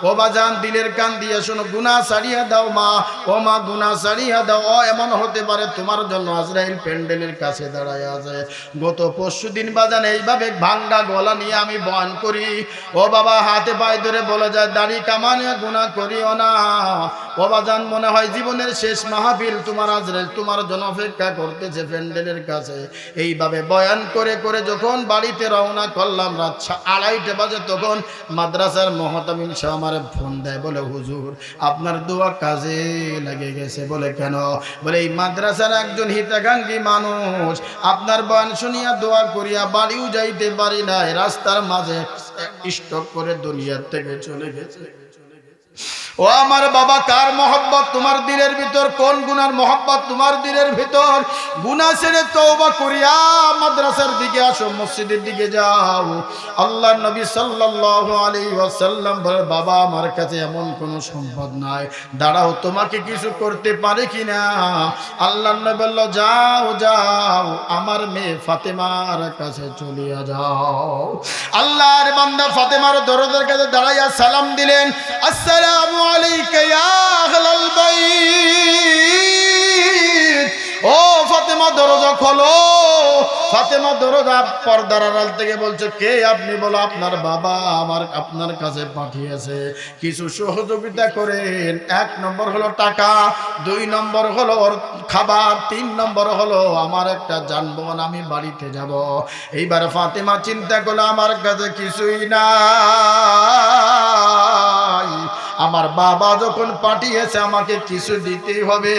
ও বাজান দিলের কান দিয়ে শোনো, গুনাহ ছাড়িয়া দাও মা, ও মা গুনাহ ছাড়িয়া দাও। ও এমন হতে পারে তোমার জন্য আজরাইল প্যান্ডেলের কাছে দাঁড়ায় আছে। গত পরশুদিন বাজান এইভাবে ভাঙ্গা গলা নিয়ে আমি বয়ান করি, ও বাবা হাতে পায়ে ধরে বলে যায়, দাড়ি কামানিয়া গুনাহ করিও না। ও বাজান মনে হয় জীবনের শেষ মাহফিল, তোমার আজরাইল তোমার জন্য অপেক্ষা করতেছে প্যান্ডেলের কাছে। এইভাবে বয়ান করে করে যখন বাড়িতে রওনা করলাম, রাত 2:30 বাজে, তখন মাদ্রাসার মুহতামিম সাহেব আমার ফোন দেয়, বলে হুজুর আপনার দোয়া কাজে লেগে গেছে। বলে কেন? বলে এই মাদ্রাসার একজন হিতাকাঙ্ক্ষী মানুষ আপনার বয়ান শুনিয়া দোয়া করিয়া বাড়িও যাইতে পারি নাই, রাস্তার মাঝে স্টক করে দুনিয়ার থেকে চলে গেছে। ও আমার বাবা, কার মহব্বত তোমার দিলের ভিতর? কোন গুনার মহব্বত তোমার দিলের ভিতর? গুনাহ ছেড়ে তওবা করিয়া মাদ্রাসার দিকে আসো, মসজিদের দিকে যাও। আল্লাহর নবী সাল্লাল্লাহু আলাইহি ওয়াসাল্লাম বলে, বাবা আমার কাছে এমন কোনো সম্পদ নাই, দাঁড়াও তোমাকে কিছু করতে পারে কিনা। আল্লাহর নবী বলল, যাও যাও, আমার মেয়ে ফাতেমার কাছে চলিয়া যাও। আল্লাহর বান্দা ফাতেমার দরজার কাছে দাঁড়াইয়া সালাম দিলেন, আসসালামু আলাইকা ইয়া আহলাল বাইত। ও ফাতেমা দরজা খোলো। ফাতেমা দরজা পর্দার আড়াল থেকে বলছে, কে আপনি? বলো, আপনার বাবা আমার আপনার কাছে পাঠিয়েছে, কিছু সহযোগিতা করেন। 1 নম্বর হলো টাকা, 2 নম্বর হলো খাবার, 3 নম্বর হলো আমার একটা যানবাহন, আমি বাড়িতে যাব। এইবার ফাতেমা চিন্তা করলো, আমার কাছে কিছুই নাই, আমার বাবা যখন পাঠিয়েছে আমাকে কিছু দিতেই হবে।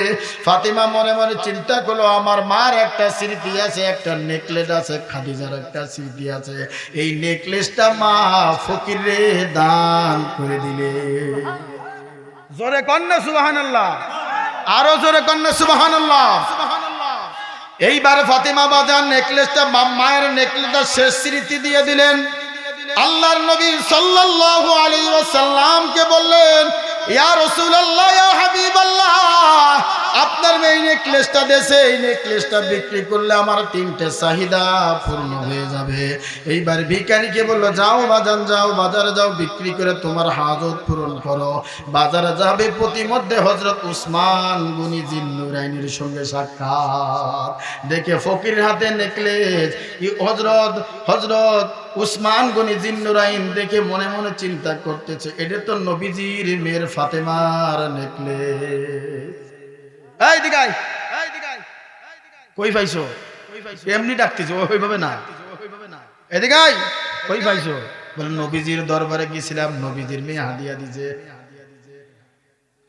ফাতিমা মনে মনে চিন্তা করলো, আমার মার একটা স্মৃতি আছে, একটা নেকলেস আছে, খাদিজার একটা স্মৃতি আছে, এই নেকলেসটা মা ফকিরে দান করে দিলে। জোরে কন্যা সুবহানাল্লাহ, আরো জোরে কন্যা সুবহানাল্লাহ। এইবার ফাতিমা বাজার নেকলেসটা, মায়ের নেকলেসটা শেষ স্মৃতি দিয়ে দিলেন। আল্লাহর নবী সাল্লাল্লাহু আলাইহি ওয়াসাল্লামকে বললেন, ইয়া রাসূলুল্লাহ, ইয়া হাবিবাল্লাহ, আপনার আপনার মেয়ে এই নেকলেসটা দেশে, এই নেকলেসটা বিক্রি করলে আমার 3টে চাহিদা পূর্ণ হয়ে যাবে। এইবার ভিখারিকে বললো, যাও বাজান, যাও বাজারে যাও, বিক্রি করে তোমার হাজত পূরণ করো। বাজারে যাবে, প্রতিমধ্যে হযরত উসমান গনি জিন্নুরাইনের সঙ্গে সাক্ষাৎ। দেখে ফকির হাতে নেকলেস, হযরত উসমান গনি জিন্নুরাইন দেখে মনে মনে চিন্তা করতেছে, এটা তো নবীজির মেয়ের ফাতেমার নেকলেস। এই দিগাই, কই পাইছো? এমনি ডাকতেছো, ওইভাবে না, এদিকে আয়, কই পাইছো? বলে নবীজির দরবারে গেছিলাম, নবীজির মেয়ে হাদিয়া দিছে।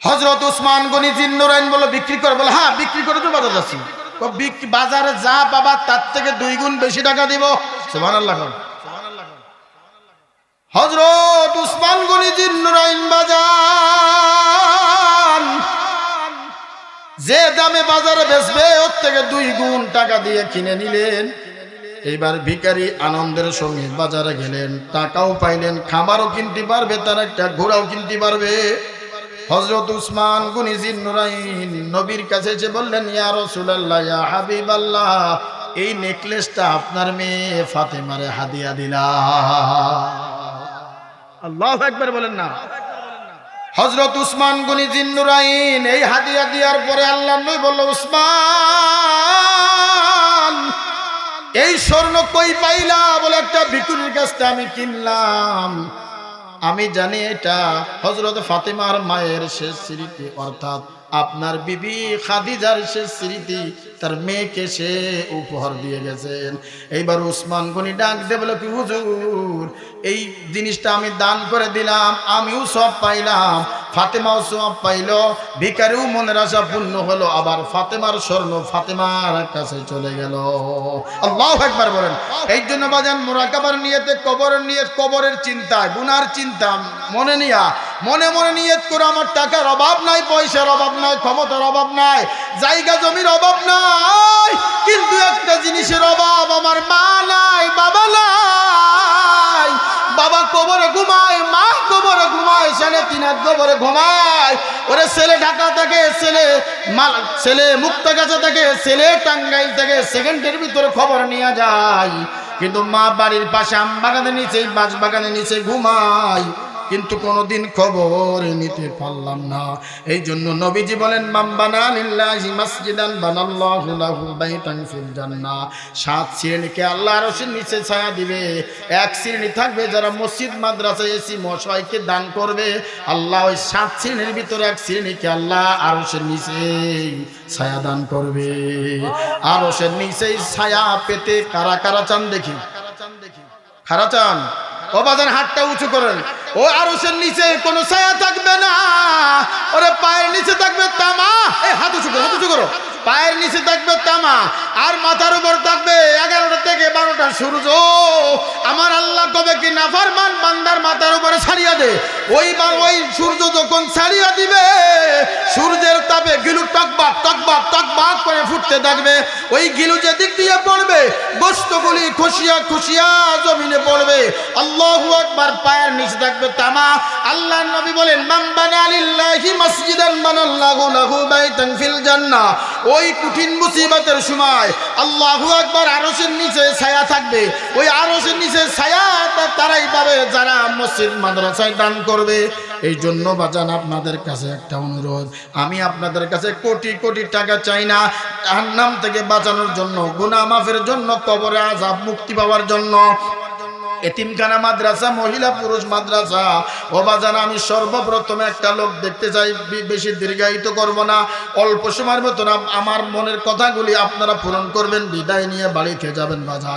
হযরত উসমান গনি জিন্নুরাইন বলে, বিক্রি করে? বলে হ্যাঁ, বিক্রি করে তো বাজার যাচ্ছি। বাজারে যা বাবা, তার থেকে 2 গুণ বেশি টাকা দিব। সুবহানাল্লাহ। হযরত উসমান গনি জিন্নুরাইন বাজার যে দামে বাজারে বেচবে, ওর থেকে 2 গুণ টাকা দিয়ে কিনে নিলেন। এইবার ভিখারি আনন্দের সঙ্গে বাজারে গেলেন, টাকাও পাইলেন, খাবারও কিনতে পারবে, তার একটা ঘোড়াও কিনতে পারবে। হযরত উসমান গনি জিন্নুরাইন নবীর কাছে এসে বললেন, ইয়া রাসূলুল্লাহ, ইয়া হাবিবাল্লাহ, এই নেকলেসটা আপনার মেয়ে ফাতেমারে হাদিয়া দিলাম। আল্লাহু আকবার বলেন না। হযরত উসমান গনি জিন্নুরাইন এই হাদিয়া দেওয়ার পরে আল্লাহর নবী বলল, উসমান, এই স্বর্ণ কই পাইলা? বলে একটা ভিখারির কাছ থেকে আমি কিনলাম। আমি জানি এটা হযরত ফাতেমার মায়ের শেষ স্মৃতি, অর্থাৎ আপনার বিবি খাদিজার শেষ স্মৃতি, তার মেয়েকে সে উপহার দিয়ে গেছেন। এইবার উসমান গনি ডাক দিয়ে বলে, কি হুজুর, এই জিনিসটা আমি দান করে দিলাম, আমিও সব পাইলাম, ফাতেমাও সব পাইল, ভিখারিও মনের আশা পূর্ণ হলো, আবার ফাতেমার স্বর্ণ ফাতেমার কাছে চলে গেল। আল্লাহু আকবার বলেন। এই জন্য বাজান মুরাকাবার নিয়তে, কবরের চিন্তায়, গুনার চিন্তা মনে নিয়া, মনে মনে নিয়ত করে, আমার টাকার অভাব নাই, পয়সার অভাব নাই, ক্ষমতার অভাব নাই, জায়গা জমির অভাব নাই, কিন্তু একটা জিনিসের অভাব, আমার মা নাই, বাবা নাই। বাবা কবরে ঘুমায়, মা কবরে ঘুমায়, ছেলে 3 হাত কবরে ঘুমায়। ওরে ছেলে ঢাকা থেকে, ছেলে মুক্তাগাছা থেকে, ছেলে টাঙ্গাইল থেকে, সেকেন্ডের ভিতরে খবর নিয়ে যায়, কিন্তু মা বাড়ির পাশে আম বাগানের নিচে, বাঁশ বাগানের নিচে ঘুমায়, কিন্তু কোনোদিন খবর নিতে পারলাম না। এই জন্য নবীজি বলেন, মান বানা লিল্লাহি মাসজিদান বানাল্লাহু লাহু বাইতান ফিল জান্নাহ। 7 শ্রেণীকে আল্লাহ আরশের নিচে ছায়া দিবে। 1 শ্রেণী থাকবে যারা মসজিদ মাদ্রাসা এসি মশাইকে দান করবে, আল্লাহ ওই 7 শ্রেণীর ভিতরে 1 শ্রেণীকে আল্লাহ আরশের নিচে ছায়া দান করবে। আরশের নিচে ছায়া পেতে কারা কারা চান দেখি? কারা চান? ও বাজান হাতটা উঁচু করেন। ও আরশের নিচে কোনো ছায়া থাকবে না, ওরে পায়ের নিচে থাকবে তামা। এই হাত উঁচু করো, হাত উঁচু করো। পায়ের নিচে থাকবে তামা, আর মাথার উপর থাকবে 11টা থেকে 12টা সূর্য। আমার আল্লাহ কবে কি নাফরমান বান্দার মাথার উপরে ছাড়িয়ে দে, ওই সূর্য যখন ছাড়িয়ে দিবে, সূর্যের তাপে গিলু টকবাক টকবাক টকবাক করে ফুটতে থাকবে। ওই গিলু যে দিক দিয়ে পড়বে, গোশতগুলি খুশিয়া খুশিয়া জমিনে পড়বে। আল্লাহু আকবার। পায়ের নিচে থাকবে তামা। আল্লাহর নবী বলেন, মান বানা লিল্লাহি মাসজিদান বানাল্লাহু লাহু বাইতান ফিল জান্নাহ। ওই কঠিন মুসিবতের সময় আল্লাহু আকবার, আরশের নিচে ছায়া থাকবে। ওই আরশের নিচে ছায়া তারাই পাবে যারা মসজিদ মাদ্রাসায় দান করবে। এই জন্য বাজান আপনাদের কাছে একটা অনুরোধ, আমি আপনাদের কাছে কোটি কোটি টাকা চাই না, জাহান্নাম থেকে বাঁচানোর জন্য, গুনাহ মাফের জন্য, কবরে আযাব মুক্তি পাওয়ার জন্য। এতিমখানা মাদ্রাসা, মহিলা পুরুষ মাদ্রাসা, ও বাজান আমি সর্বপ্রথম একটা লোক দেখতে চাই। বেশি দীর্ঘায়িত করব না, অল্প সময়ের মতন আমার মনের কথাগুলি আপনারা পূরণ করবেন, বিদায় নিয়ে বাড়িতে যাবেন বাজান।